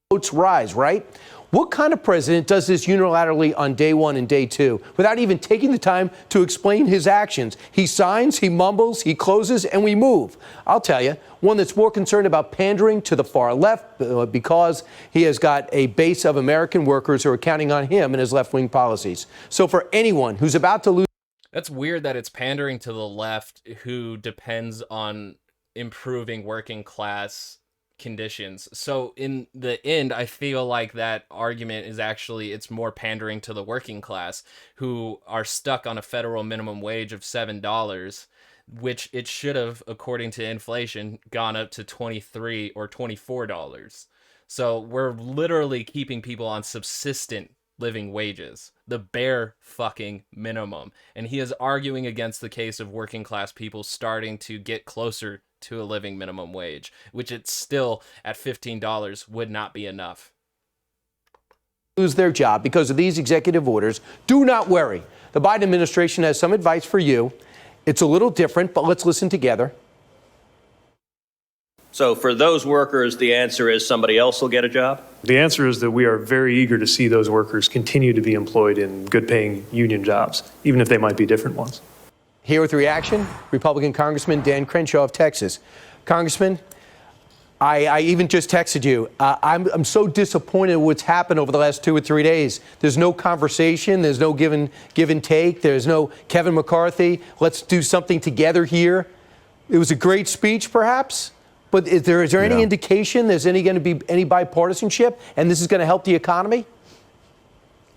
Boats rise, right? What kind of president does this unilaterally on day one and day two without even taking the time to explain his actions? He signs, he mumbles, he closes, and we move. I'll tell you, one that's more concerned about pandering to the far left because he has got a base of American workers who are counting on him and his left-wing policies. So for anyone who's about to lose... That's weird that it's pandering to the left who depends on improving working class conditions. So in the end, I feel like that argument is actually, it's more pandering to the working class who are stuck on a federal minimum wage of $7, which it should have, according to inflation, gone up to $23 or $24. So we're literally keeping people on subsistent living wages, the bare fucking minimum. And he is arguing against the case of working class people starting to get closer to a living minimum wage, which it's still at $15 would not be enough. Lose their job because of these executive orders. Do not worry. The Biden administration has some advice for you. It's a little different, but let's listen together. So for those workers, the answer is somebody else will get a job? The answer is that we are very eager to see those workers continue to be employed in good-paying union jobs, even if they might be different ones. Here with reaction, Republican Congressman Dan Crenshaw of Texas. Congressman, I even just texted you. I'm so disappointed with what's happened over the last 2 or 3 days. There's no conversation. There's no give and take. There's no Kevin McCarthy. Let's do something together here. It was a great speech, perhaps, but is there any indication there's going to be any bipartisanship and this is going to help the economy?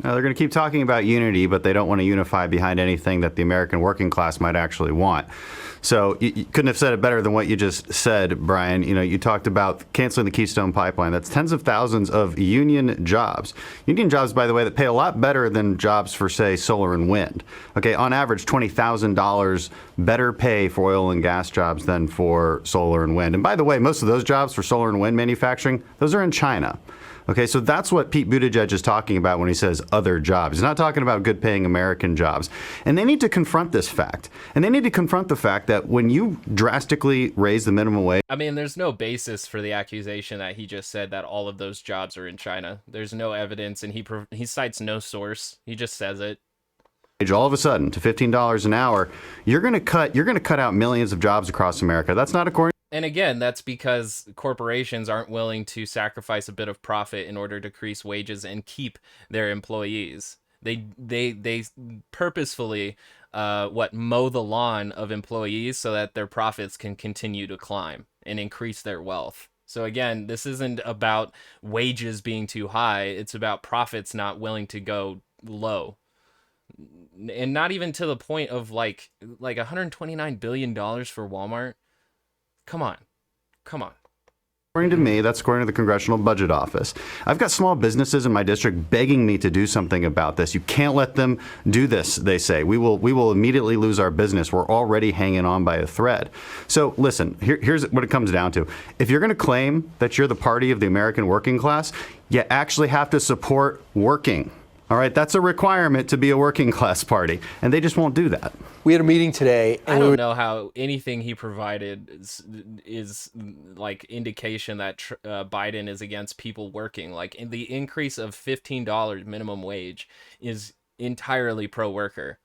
No, they're going to keep talking about unity, but they don't want to unify behind anything that the American working class might actually want. So you couldn't have said it better than what you just said, Brian. You know, you talked about canceling the Keystone Pipeline. That's tens of thousands of union jobs. Union jobs, by the way, that pay a lot better than jobs for, say, solar and wind. Okay, on average, $20,000 better pay for oil and gas jobs than for solar and wind. And by the way, most of those jobs for solar and wind manufacturing, those are in China. Okay, so that's what Pete Buttigieg is talking about when he says other jobs. He's not talking about good-paying American jobs. And they need to confront this fact. And they need to confront the fact that when you drastically raise the minimum wage... I mean, there's no basis for the accusation that he just said that all of those jobs are in China. There's no evidence, and he cites no source. He just says it. All of a sudden to $15 an hour, you're going to cut out millions of jobs across America. That's not according. And again, that's because corporations aren't willing to sacrifice a bit of profit in order to increase wages and keep their employees. They purposefully mow the lawn of employees so that their profits can continue to climb and increase their wealth. So again, this isn't about wages being too high. It's about profits not willing to go low. And not even to the point of like $129 billion for Walmart. Come on. According to me, that's according to the Congressional Budget Office. I've got small businesses in my district begging me to do something about this. You can't let them do this, they say. We will immediately lose our business. We're already hanging on by a thread. So listen, here's what it comes down to. If you're going to claim that you're the party of the American working class, you actually have to support working. All right, that's a requirement to be a working class party, and they just won't do that. We had a meeting today, and I don't know how anything he provided is like indication that Biden is against people working. Like the increase of $15 minimum wage is entirely pro-worker.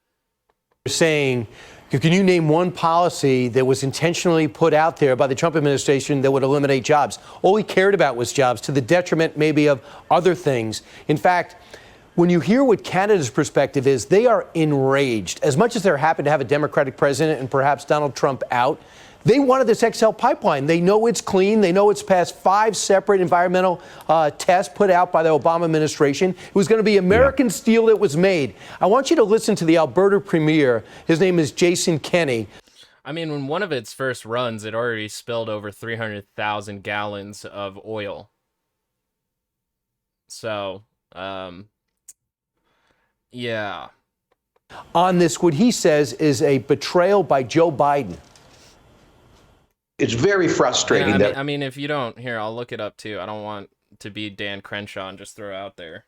Saying, can you name one policy that was intentionally put out there by the Trump administration that would eliminate jobs? All he cared about was jobs, to the detriment maybe of other things. In fact, when you hear what Canada's perspective is, they are enraged. As much as they're happy to have a Democratic president and perhaps Donald Trump out, they wanted this XL pipeline. They know it's clean. They know it's passed 5 separate environmental tests put out by the Obama administration. It was going to be American steel that was made. I want you to listen to the Alberta Premier. His name is Jason Kenney. I mean, when one of its first runs, it already spilled over 300,000 gallons of oil. So, yeah. On this, what he says is a betrayal by Joe Biden. It's very frustrating. Yeah, I mean, if you don't, here, I'll look it up too. I don't want to be Dan Crenshaw and just throw out there.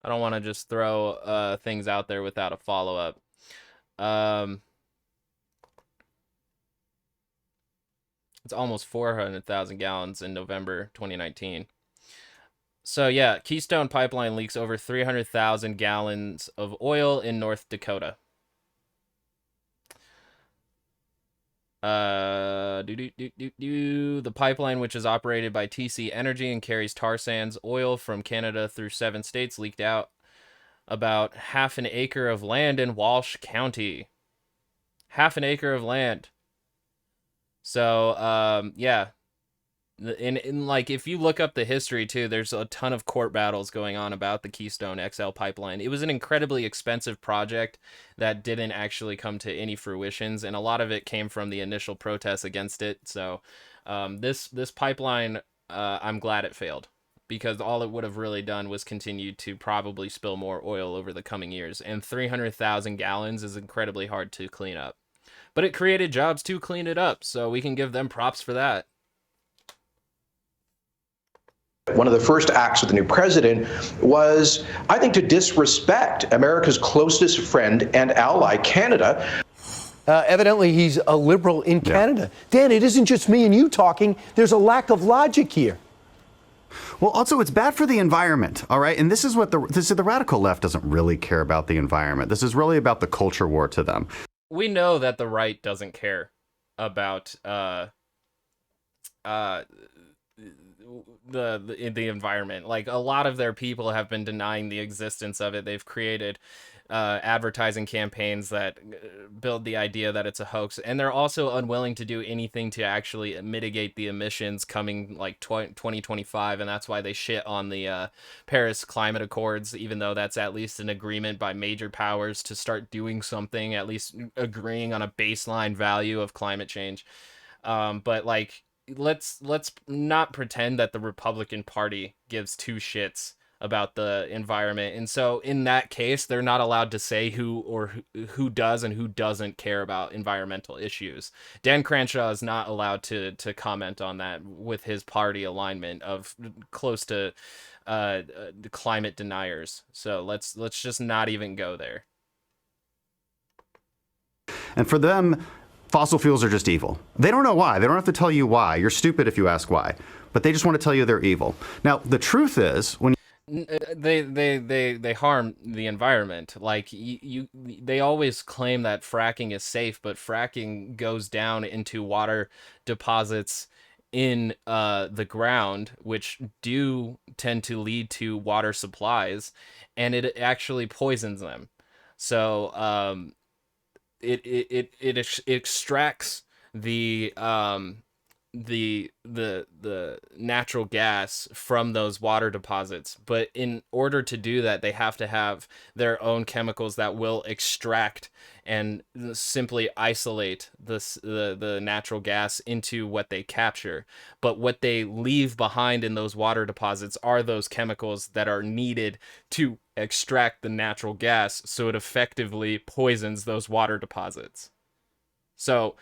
I don't want to just throw things out there without a follow-up. It's almost 400,000 gallons in November 2019. So yeah, Keystone Pipeline leaks over 300,000 gallons of oil in North Dakota. The pipeline, which is operated by TC Energy and carries tar sands oil from Canada through 7 states, leaked out about half an acre of land in Walsh County. Half an acre of land. So, yeah. In like, if you look up the history too, there's a ton of court battles going on about the Keystone XL pipeline. It was an incredibly expensive project that didn't actually come to any fruitions, and a lot of it came from the initial protests against it. So this pipeline, I'm glad it failed, because all it would have really done was continue to probably spill more oil over the coming years, and 300,000 gallons is incredibly hard to clean up. But it created jobs to clean it up, so we can give them props for that. One of the first acts of the new president was, I think, to disrespect America's closest friend and ally, Canada. Evidently, he's a liberal in Canada. Dan, it isn't just me and you talking. There's a lack of logic here. Well, also, it's bad for the environment, all right? And this is what the radical left doesn't really care about the environment. This is really about the culture war to them. We know that the right doesn't care about the environment. Like, a lot of their people have been denying the existence of it. They've created advertising campaigns that build the idea that it's a hoax, and they're also unwilling to do anything to actually mitigate the emissions coming like 2025, and that's why they shit on the Paris Climate Accords, even though that's at least an agreement by major powers to start doing something, at least agreeing on a baseline value of climate change. But like, let's not pretend that the Republican Party gives 2 shits about the environment. And so in that case, they're not allowed to say who does and who doesn't care about environmental issues. Dan Crenshaw is not allowed to comment on that with his party alignment of close to climate deniers. So let's just not even go there. And for them, fossil fuels are just evil. They don't know why. They don't have to tell you why. You're stupid if you ask why. But they just want to tell you they're evil. Now, the truth is, when They harm the environment. Like they always claim that fracking is safe, but fracking goes down into water deposits in the ground, which do tend to lead to water supplies, and it actually poisons them. So it extracts the the natural gas from those water deposits, but in order to do that they have to have their own chemicals that will extract and simply isolate the natural gas into what they capture. But what they leave behind in those water deposits are those chemicals that are needed to extract the natural gas, so it effectively poisons those water deposits. So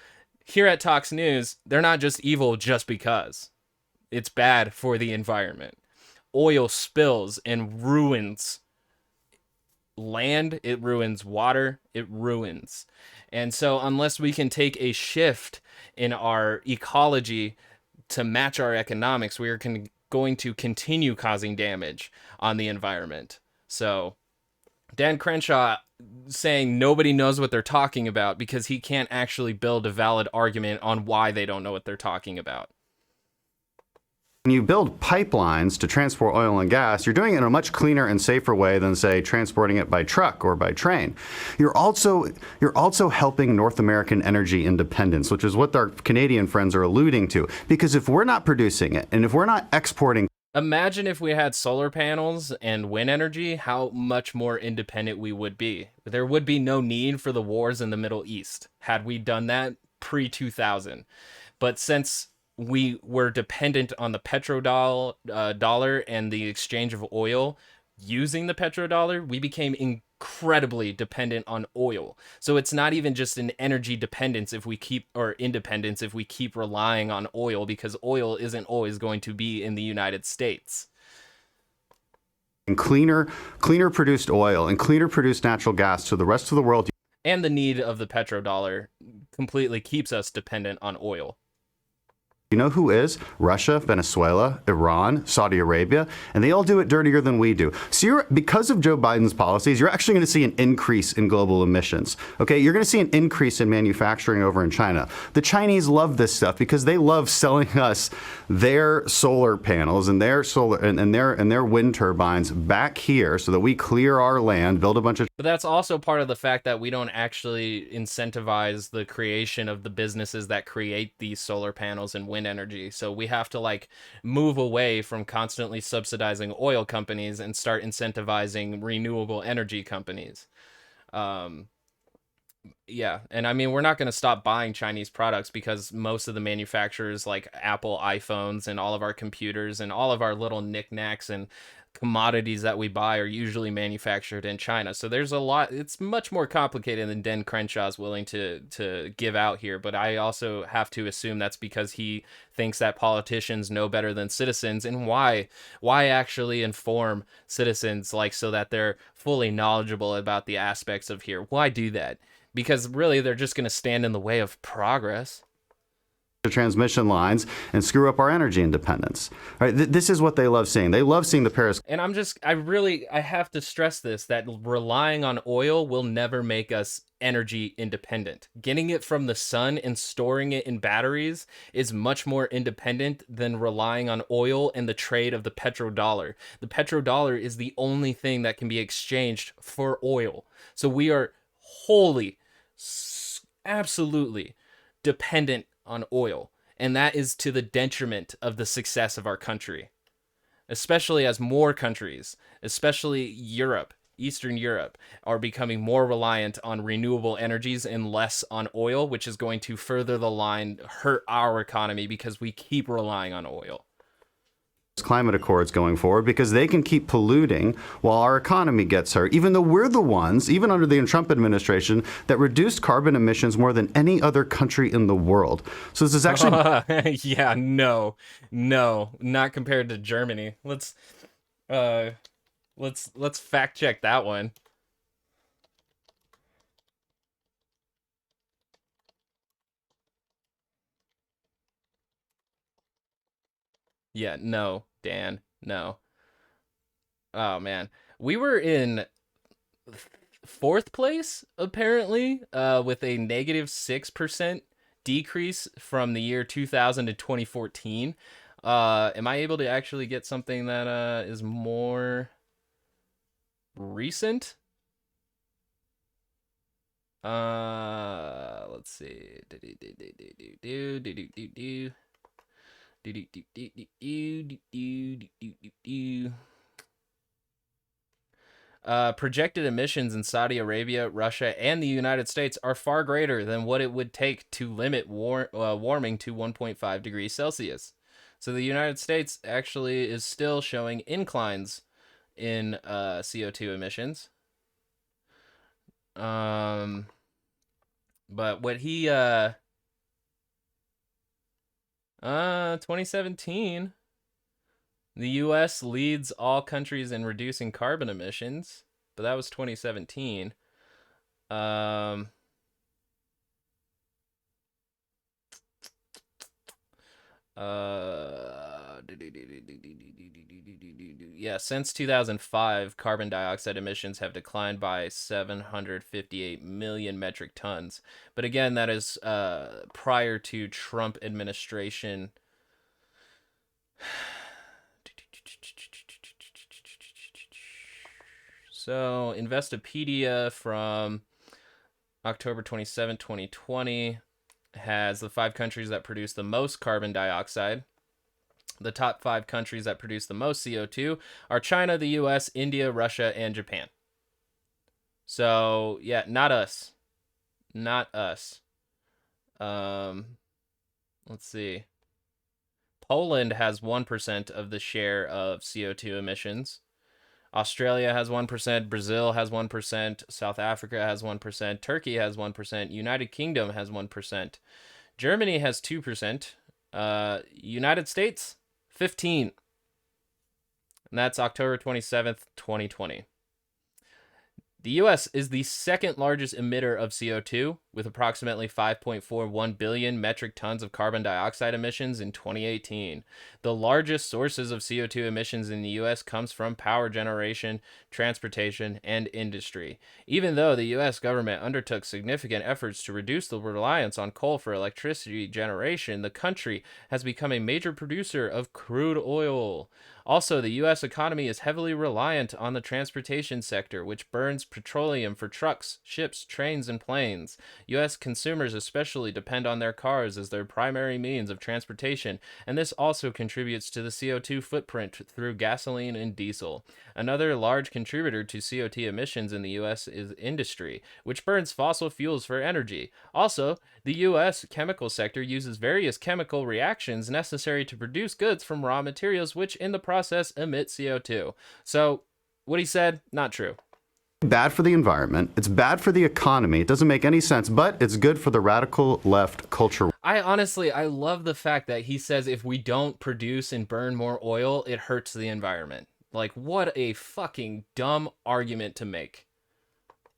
here at Tox News, they're not just evil just because. It's bad for the environment. Oil spills and ruins land, it ruins water, it ruins. And so unless we can take a shift in our ecology to match our economics, we are going to continue causing damage on the environment. So Dan Crenshaw saying nobody knows what they're talking about because he can't actually build a valid argument on why they don't know what they're talking about. When you build pipelines to transport oil and gas, you're doing it in a much cleaner and safer way than, say, transporting it by truck or by train. You're also helping North American energy independence, which is what our Canadian friends are alluding to. Because if we're not producing it and if we're not exporting, imagine if we had solar panels and wind energy, how much more independent we would be. There would be no need for the wars in the Middle East had we done that pre-2000. But since we were dependent on the petrodollar and the exchange of oil using the petrodollar, we became incredibly dependent on oil. So it's not even just an energy dependence if we keep, or independence if we keep relying on oil, because oil isn't always going to be in the United States. And cleaner produced oil and cleaner produced natural gas to the rest of the world. And the need of the petrodollar completely keeps us dependent on oil. You know who is? Russia, Venezuela, Iran, Saudi Arabia, and they all do it dirtier than we do. So because of Joe Biden's policies, you're actually going to see an increase in global emissions. Okay, you're going to see an increase in manufacturing over in China. The Chinese love this stuff because they love selling us their solar panels and their solar and their wind turbines back here so that we clear our land, build a bunch of. But that's also part of the fact that we don't actually incentivize the creation of the businesses that create these solar panels and wind energy. So we have to like move away from constantly subsidizing oil companies and start incentivizing renewable energy companies. Yeah, and I mean, we're not going to stop buying Chinese products because most of the manufacturers like Apple iPhones and all of our computers and all of our little knickknacks and commodities that we buy are usually manufactured in China. So there's a lot, it's much more complicated than Den Crenshaw's willing to give out here. But I also have to assume that's because he thinks that politicians know better than citizens. And why actually inform citizens like so that they're fully knowledgeable about the aspects of here? Why do that? Because really they're just going to stand in the way of progress. Transmission lines and screw up our energy independence. All right, this is what they love seeing. They love seeing the Paris. And I have to stress this, that relying on oil will never make us energy independent. Getting it from the sun and storing it in batteries is much more independent than relying on oil and the trade of the petrodollar. The petrodollar is the only thing that can be exchanged for oil. So we are wholly, absolutely dependent on oil, and that is to the detriment of the success of our country, especially as more countries, especially Europe, Eastern Europe, are becoming more reliant on renewable energies and less on oil, which is going to further the line hurt our economy because we keep relying on oil. Climate accords going forward because they can keep polluting while our economy gets hurt, even though we're the ones, even under the Trump administration, that reduced carbon emissions more than any other country in the world. So this is actually yeah, no, not compared to Germany. Let's fact check that one. Yeah, no, Dan, no. Oh man, we were in fourth place apparently, with a negative 6% decrease from the year 2000 to 2014. Am I able to actually get something that is more recent? Let's see. Projected emissions in Saudi Arabia, Russia, and the United States are far greater than what it would take to limit warming to 1.5 degrees Celsius. So the United States actually is still showing inclines in CO2 emissions. But what he 2017, the US leads all countries in reducing carbon emissions, but that was 2017. Yeah, since 2005, carbon dioxide emissions have declined by 758 million metric tons. But again, that is prior to Trump administration. So, Investopedia from October 27, 2020 has the 5 countries that produce the most carbon dioxide. The top 5 countries that produce the most CO2 are China, the US, India, Russia, and Japan. So, yeah, not us. Not us. Let's see. Poland has 1% of the share of CO2 emissions. Australia has 1%, Brazil has 1%, South Africa has 1%, Turkey has 1%, United Kingdom has 1%, Germany has 2%, United States 15%. And that's October 27th, 2020. The U.S. is the second largest emitter of CO2, with approximately 5.41 billion metric tons of carbon dioxide emissions in 2018. The largest sources of CO2 emissions in the U.S. comes from power generation, transportation, and industry. Even though the U.S. government undertook significant efforts to reduce the reliance on coal for electricity generation, the country has become a major producer of crude oil. Also, the U.S. economy is heavily reliant on the transportation sector, which burns petroleum for trucks, ships, trains, and planes. U.S. consumers especially depend on their cars as their primary means of transportation, and this also contributes to the CO2 footprint through gasoline and diesel. Another large contributor to CO2 emissions in the U.S. is industry, which burns fossil fuels for energy. Also, the U.S. chemical sector uses various chemical reactions necessary to produce goods from raw materials, which in the process emit CO2. So, what he said, not true. Bad for the environment. It's bad for the economy. It doesn't make any sense, but it's good for the radical left culture. I love the fact that he says if we don't produce and burn more oil, it hurts the environment. Like, what a fucking dumb argument to make.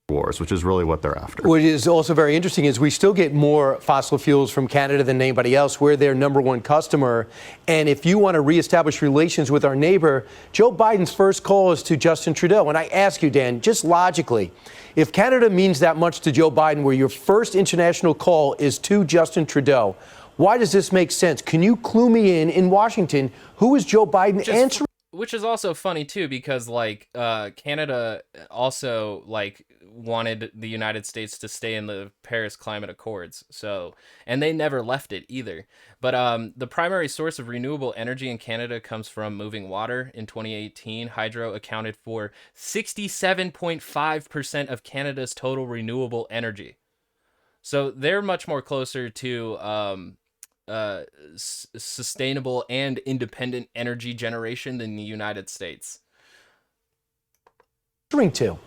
Wars, which is really what they're after. What is also very interesting is we still get more fossil fuels from Canada than anybody else. We're their number one customer. And if you want to reestablish relations with our neighbor, Joe Biden's first call is to Justin Trudeau. And I ask you, Dan, just logically, if Canada means that much to Joe Biden, where your first international call is to Justin Trudeau, why does this make sense? Can you clue me in Washington, who is Joe Biden answering? Which is also funny too, because like Canada also like wanted the United States to stay in the Paris Climate Accords, so, and they never left it either. But the primary source of renewable energy in Canada comes from moving water. In 2018, hydro accounted for 67.5% of Canada's total renewable energy. So they're much more closer to sustainable and independent energy generation than the United States. To?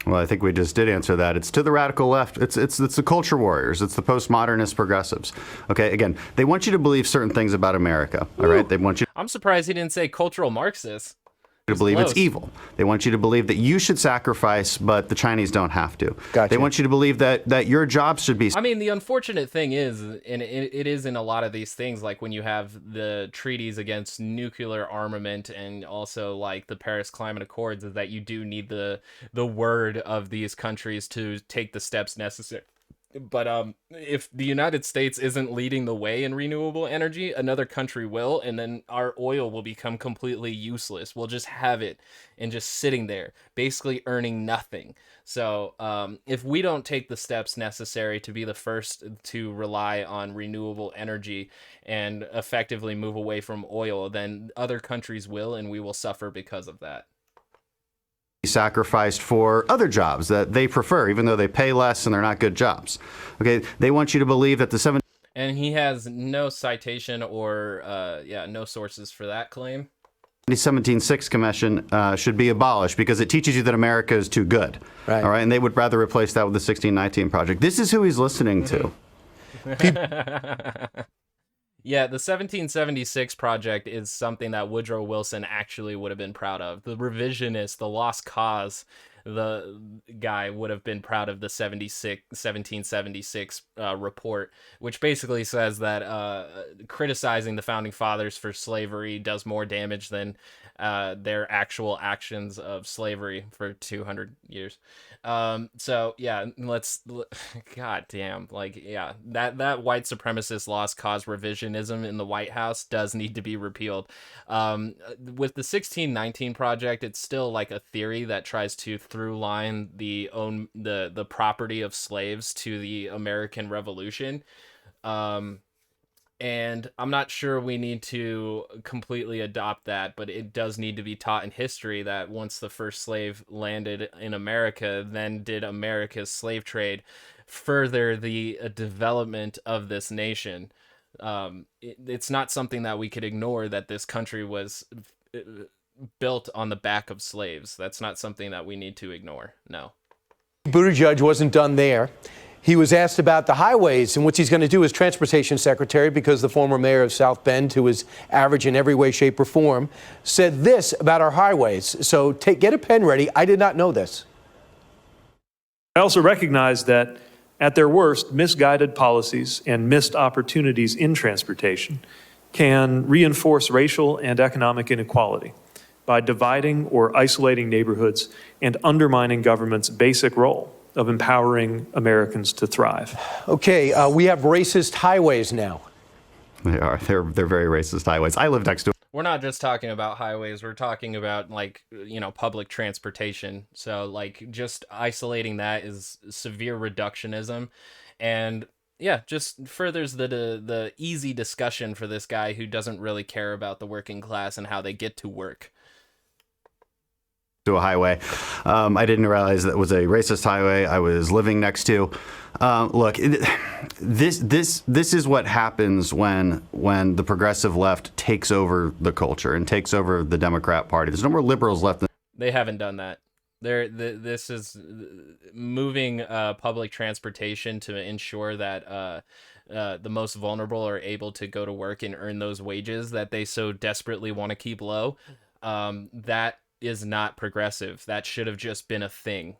Well, I think we just did answer that. It's to the radical left. It's the culture warriors. It's the postmodernist progressives. Okay, again, they want you to believe certain things about America. All right, they want you. I'm surprised he didn't say cultural Marxists. to believe it's evil. They want you to believe that you should sacrifice, but the Chinese don't have to. Gotcha. They want you to believe that your job should be. I mean, the unfortunate thing is, and it is in a lot of these things, like when you have the treaties against nuclear armament and also like the Paris Climate Accords, is that you do need the word of these countries to take the steps necessary. But if the United States isn't leading the way in renewable energy, another country will, and then our oil will become completely useless. We'll just have it and just sitting there, basically earning nothing. So if we don't take the steps necessary to be the first to rely on renewable energy and effectively move away from oil, then other countries will, and we will suffer because of that. Sacrificed for other jobs that they prefer, even though they pay less and they're not good jobs. Okay, they want you to believe that the And he has no citation or no sources for that claim. The 17.6 Commission should be abolished because it teaches you that America is too good. Right. All right, and they would rather replace that with the 1619 Project. This is who he's listening to. Yeah, the 1776 Project is something that Woodrow Wilson actually would have been proud of. The revisionist, the lost cause, the guy would have been proud of the 1776 report, which basically says that criticizing the founding fathers for slavery does more damage than their actual actions of slavery for 200 years. So yeah, god damn, like, yeah, that white supremacist lost cause revisionism in the White House does need to be repealed. With the 1619 Project, it's still like a theory that tries to through line the property of slaves to the American Revolution. And I'm not sure we need to completely adopt that, but it does need to be taught in history that once the first slave landed in America, then did America's slave trade further the development of this nation. It's not something that we could ignore, that this country was built on the back of slaves. That's not something that we need to ignore. No. Buttigieg wasn't done there. He was asked about the highways and what he's going to do as transportation secretary, because the former mayor of South Bend, who is average in every way, shape, or form, said this about our highways. So get a pen ready. I did not know this. I also recognize that at their worst, misguided policies and missed opportunities in transportation can reinforce racial and economic inequality by dividing or isolating neighborhoods and undermining government's basic role of empowering Americans to thrive. Okay, we have racist highways now. They are. They're very racist highways. I live next to. We're not just talking about highways. We're talking about, like, public transportation. So, like, just isolating that is severe reductionism, and yeah, just furthers the easy discussion for this guy who doesn't really care about the working class and how they get to work. To a highway. I didn't realize that was a racist highway I was living next to. Look, this is what happens when the progressive left takes over the culture and takes over the Democrat Party. There's no more liberals left. They haven't done that. This is moving public transportation to ensure that the most vulnerable are able to go to work and earn those wages that they so desperately want to keep low. That is not progressive. That should have just been a thing.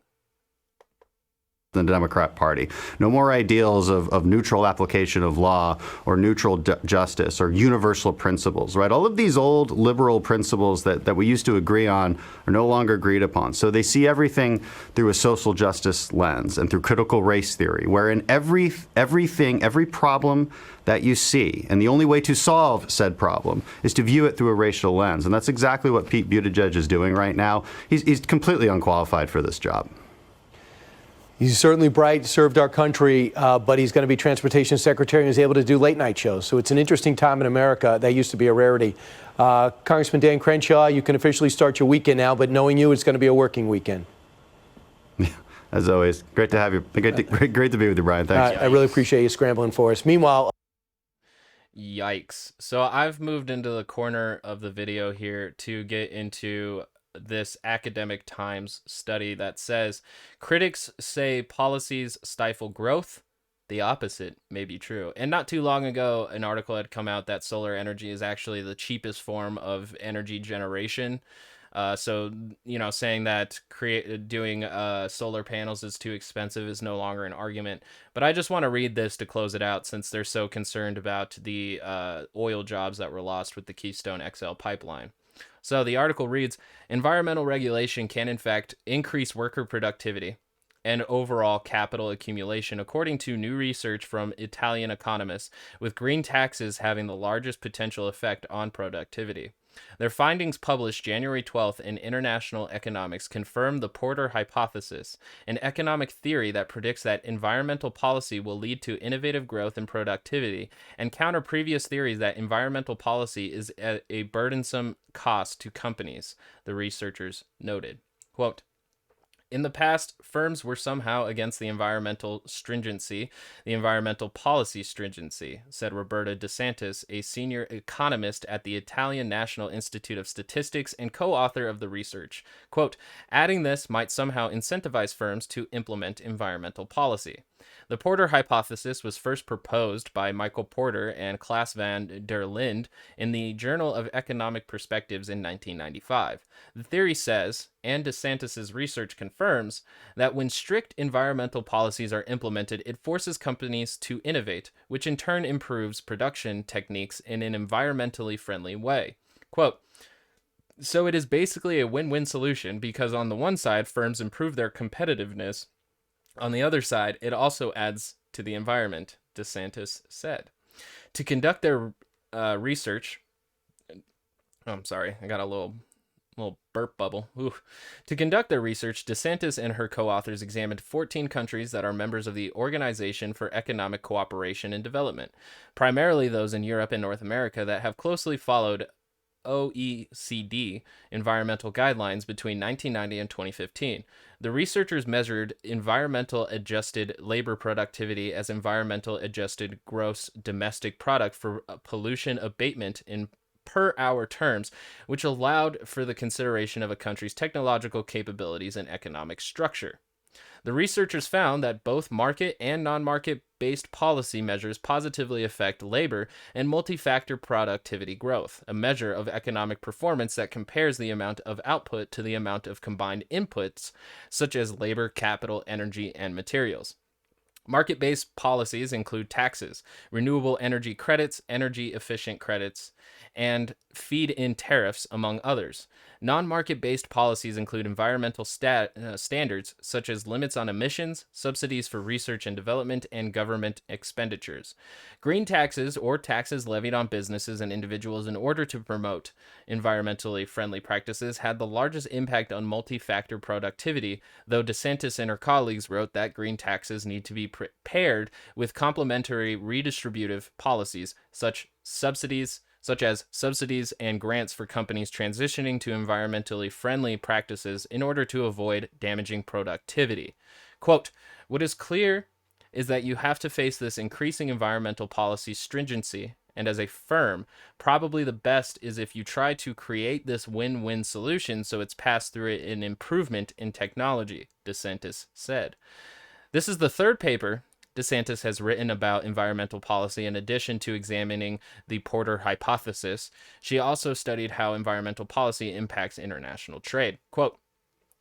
The Democrat Party. No more ideals of neutral application of law or neutral justice or universal principles, right? All of these old liberal principles that we used to agree on are no longer agreed upon. So they see everything through a social justice lens and through critical race theory, wherein every problem that you see, and the only way to solve said problem is to view it through a racial lens. And that's exactly what Pete Buttigieg is doing right now. He's completely unqualified for this job. He's certainly bright, served our country, but he's going to be transportation secretary and is able to do late night shows. So it's an interesting time in America. That used to be a rarity. Congressman Dan Crenshaw, you can officially start your weekend now, but knowing you, it's going to be a working weekend. As always, great to have you. Great to be with you, Brian. Thanks. I really appreciate you scrambling for us. Meanwhile, yikes. So I've moved into the corner of the video here to get into this Academic Times study that says critics say policies stifle growth. The opposite may be true. And not too long ago, an article had come out that solar energy is actually the cheapest form of energy generation. So, saying that doing solar panels is too expensive is no longer an argument. But I just want to read this to close it out, since they're so concerned about the oil jobs that were lost with the Keystone XL pipeline. So the article reads, environmental regulation can in fact increase worker productivity and overall capital accumulation, according to new research from Italian economists, with green taxes having the largest potential effect on productivity. Their findings, published January 12th in International Economics, confirm the Porter hypothesis, an economic theory that predicts that environmental policy will lead to innovative growth and productivity, and counter previous theories that environmental policy is a burdensome cost to companies, the researchers noted. Quote, in the past, firms were somehow against the environmental policy stringency, said Roberta DeSantis, a senior economist at the Italian National Institute of Statistics and co-author of the research. Quote, adding this might somehow incentivize firms to implement environmental policy. The Porter hypothesis was first proposed by Michael Porter and Klaas van der Linde in the Journal of Economic Perspectives in 1995. The theory says, and DeSantis' research confirms, that when strict environmental policies are implemented, it forces companies to innovate, which in turn improves production techniques in an environmentally friendly way. Quote, so it is basically a win-win solution because on the one side, firms improve their competitiveness. On the other side, it also adds to the environment, DeSantis said. To conduct their research... Oh, I'm sorry, I got a little burp bubble. Ooh. To conduct their research, DeSantis and her co-authors examined 14 countries that are members of the Organization for Economic Cooperation and Development, primarily those in Europe and North America that have closely followed OECD environmental guidelines between 1990 and 2015. The researchers measured environmental adjusted labor productivity as environmental adjusted gross domestic product for pollution abatement in per hour terms, which allowed for the consideration of a country's technological capabilities and economic structure. The researchers found that both market and non-market based policy measures positively affect labor and multi-factor productivity growth, a measure of economic performance that compares the amount of output to the amount of combined inputs, such as labor, capital, energy, and materials. Market-based policies include taxes, renewable energy credits, energy-efficient credits, and feed-in tariffs, among others. Non-market-based policies include environmental standards, such as limits on emissions, subsidies for research and development, and government expenditures. Green taxes, or taxes levied on businesses and individuals in order to promote environmentally friendly practices, had the largest impact on multi-factor productivity, though DeSantis and her colleagues wrote that green taxes need to be paired with complementary redistributive policies, such as subsidies and grants for companies transitioning to environmentally friendly practices in order to avoid damaging productivity. Quote, what is clear is that you have to face this increasing environmental policy stringency, and as a firm, probably the best is if you try to create this win-win solution so it's passed through an improvement in technology, DeSantis said. This is the third paper DeSantis has written about environmental policy. In addition to examining the Porter hypothesis, she also studied how environmental policy impacts international trade. Quote,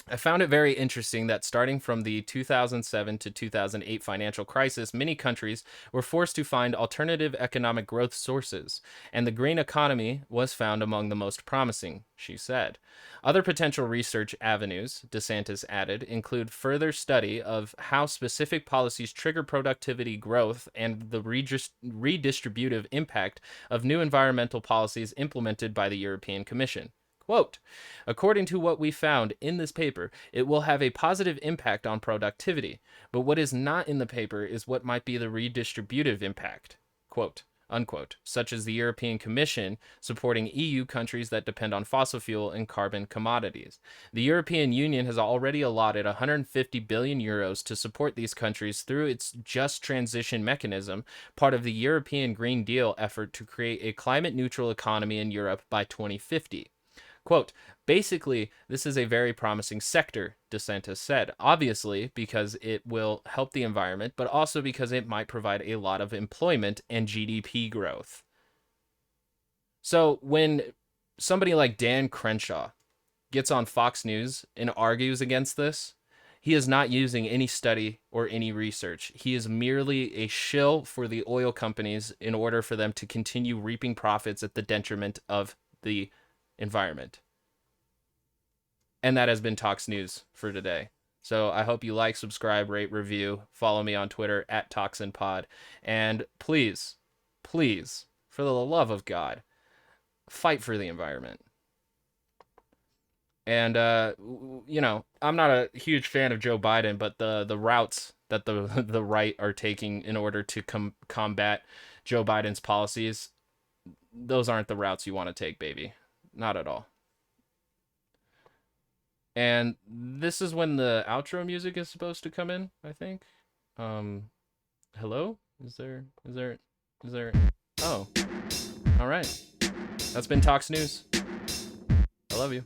I found it very interesting that starting from the 2007 to 2008 financial crisis, many countries were forced to find alternative economic growth sources, and the green economy was found among the most promising, she said. Other potential research avenues, DeSantis added, include further study of how specific policies trigger productivity growth and the redistributive impact of new environmental policies implemented by the European Commission. Quote, according to what we found in this paper, it will have a positive impact on productivity, but what is not in the paper is what might be the redistributive impact, quote, unquote, such as the European Commission supporting EU countries that depend on fossil fuel and carbon commodities. The European Union has already allotted 150 billion euros to support these countries through its Just Transition mechanism, part of the European Green Deal effort to create a climate-neutral economy in Europe by 2050. Quote, basically, this is a very promising sector, DeSantis said, obviously because it will help the environment, but also because it might provide a lot of employment and GDP growth. So when somebody like Dan Crenshaw gets on Fox News and argues against this, he is not using any study or any research. He is merely a shill for the oil companies in order for them to continue reaping profits at the detriment of the environment. And that has been Tox News for today. So I hope you like, subscribe, rate, review, follow me on Twitter at ToxinPod. And please, please, for the love of God, fight for the environment. And, you know, I'm not a huge fan of Joe Biden, but the routes that the right are taking in order to combat Joe Biden's policies, those aren't the routes you want to take, baby. Not at all. And this is when the outro music is supposed to come in, I think. Hello? Is there? Oh. All right. That's been Tox News. I love you.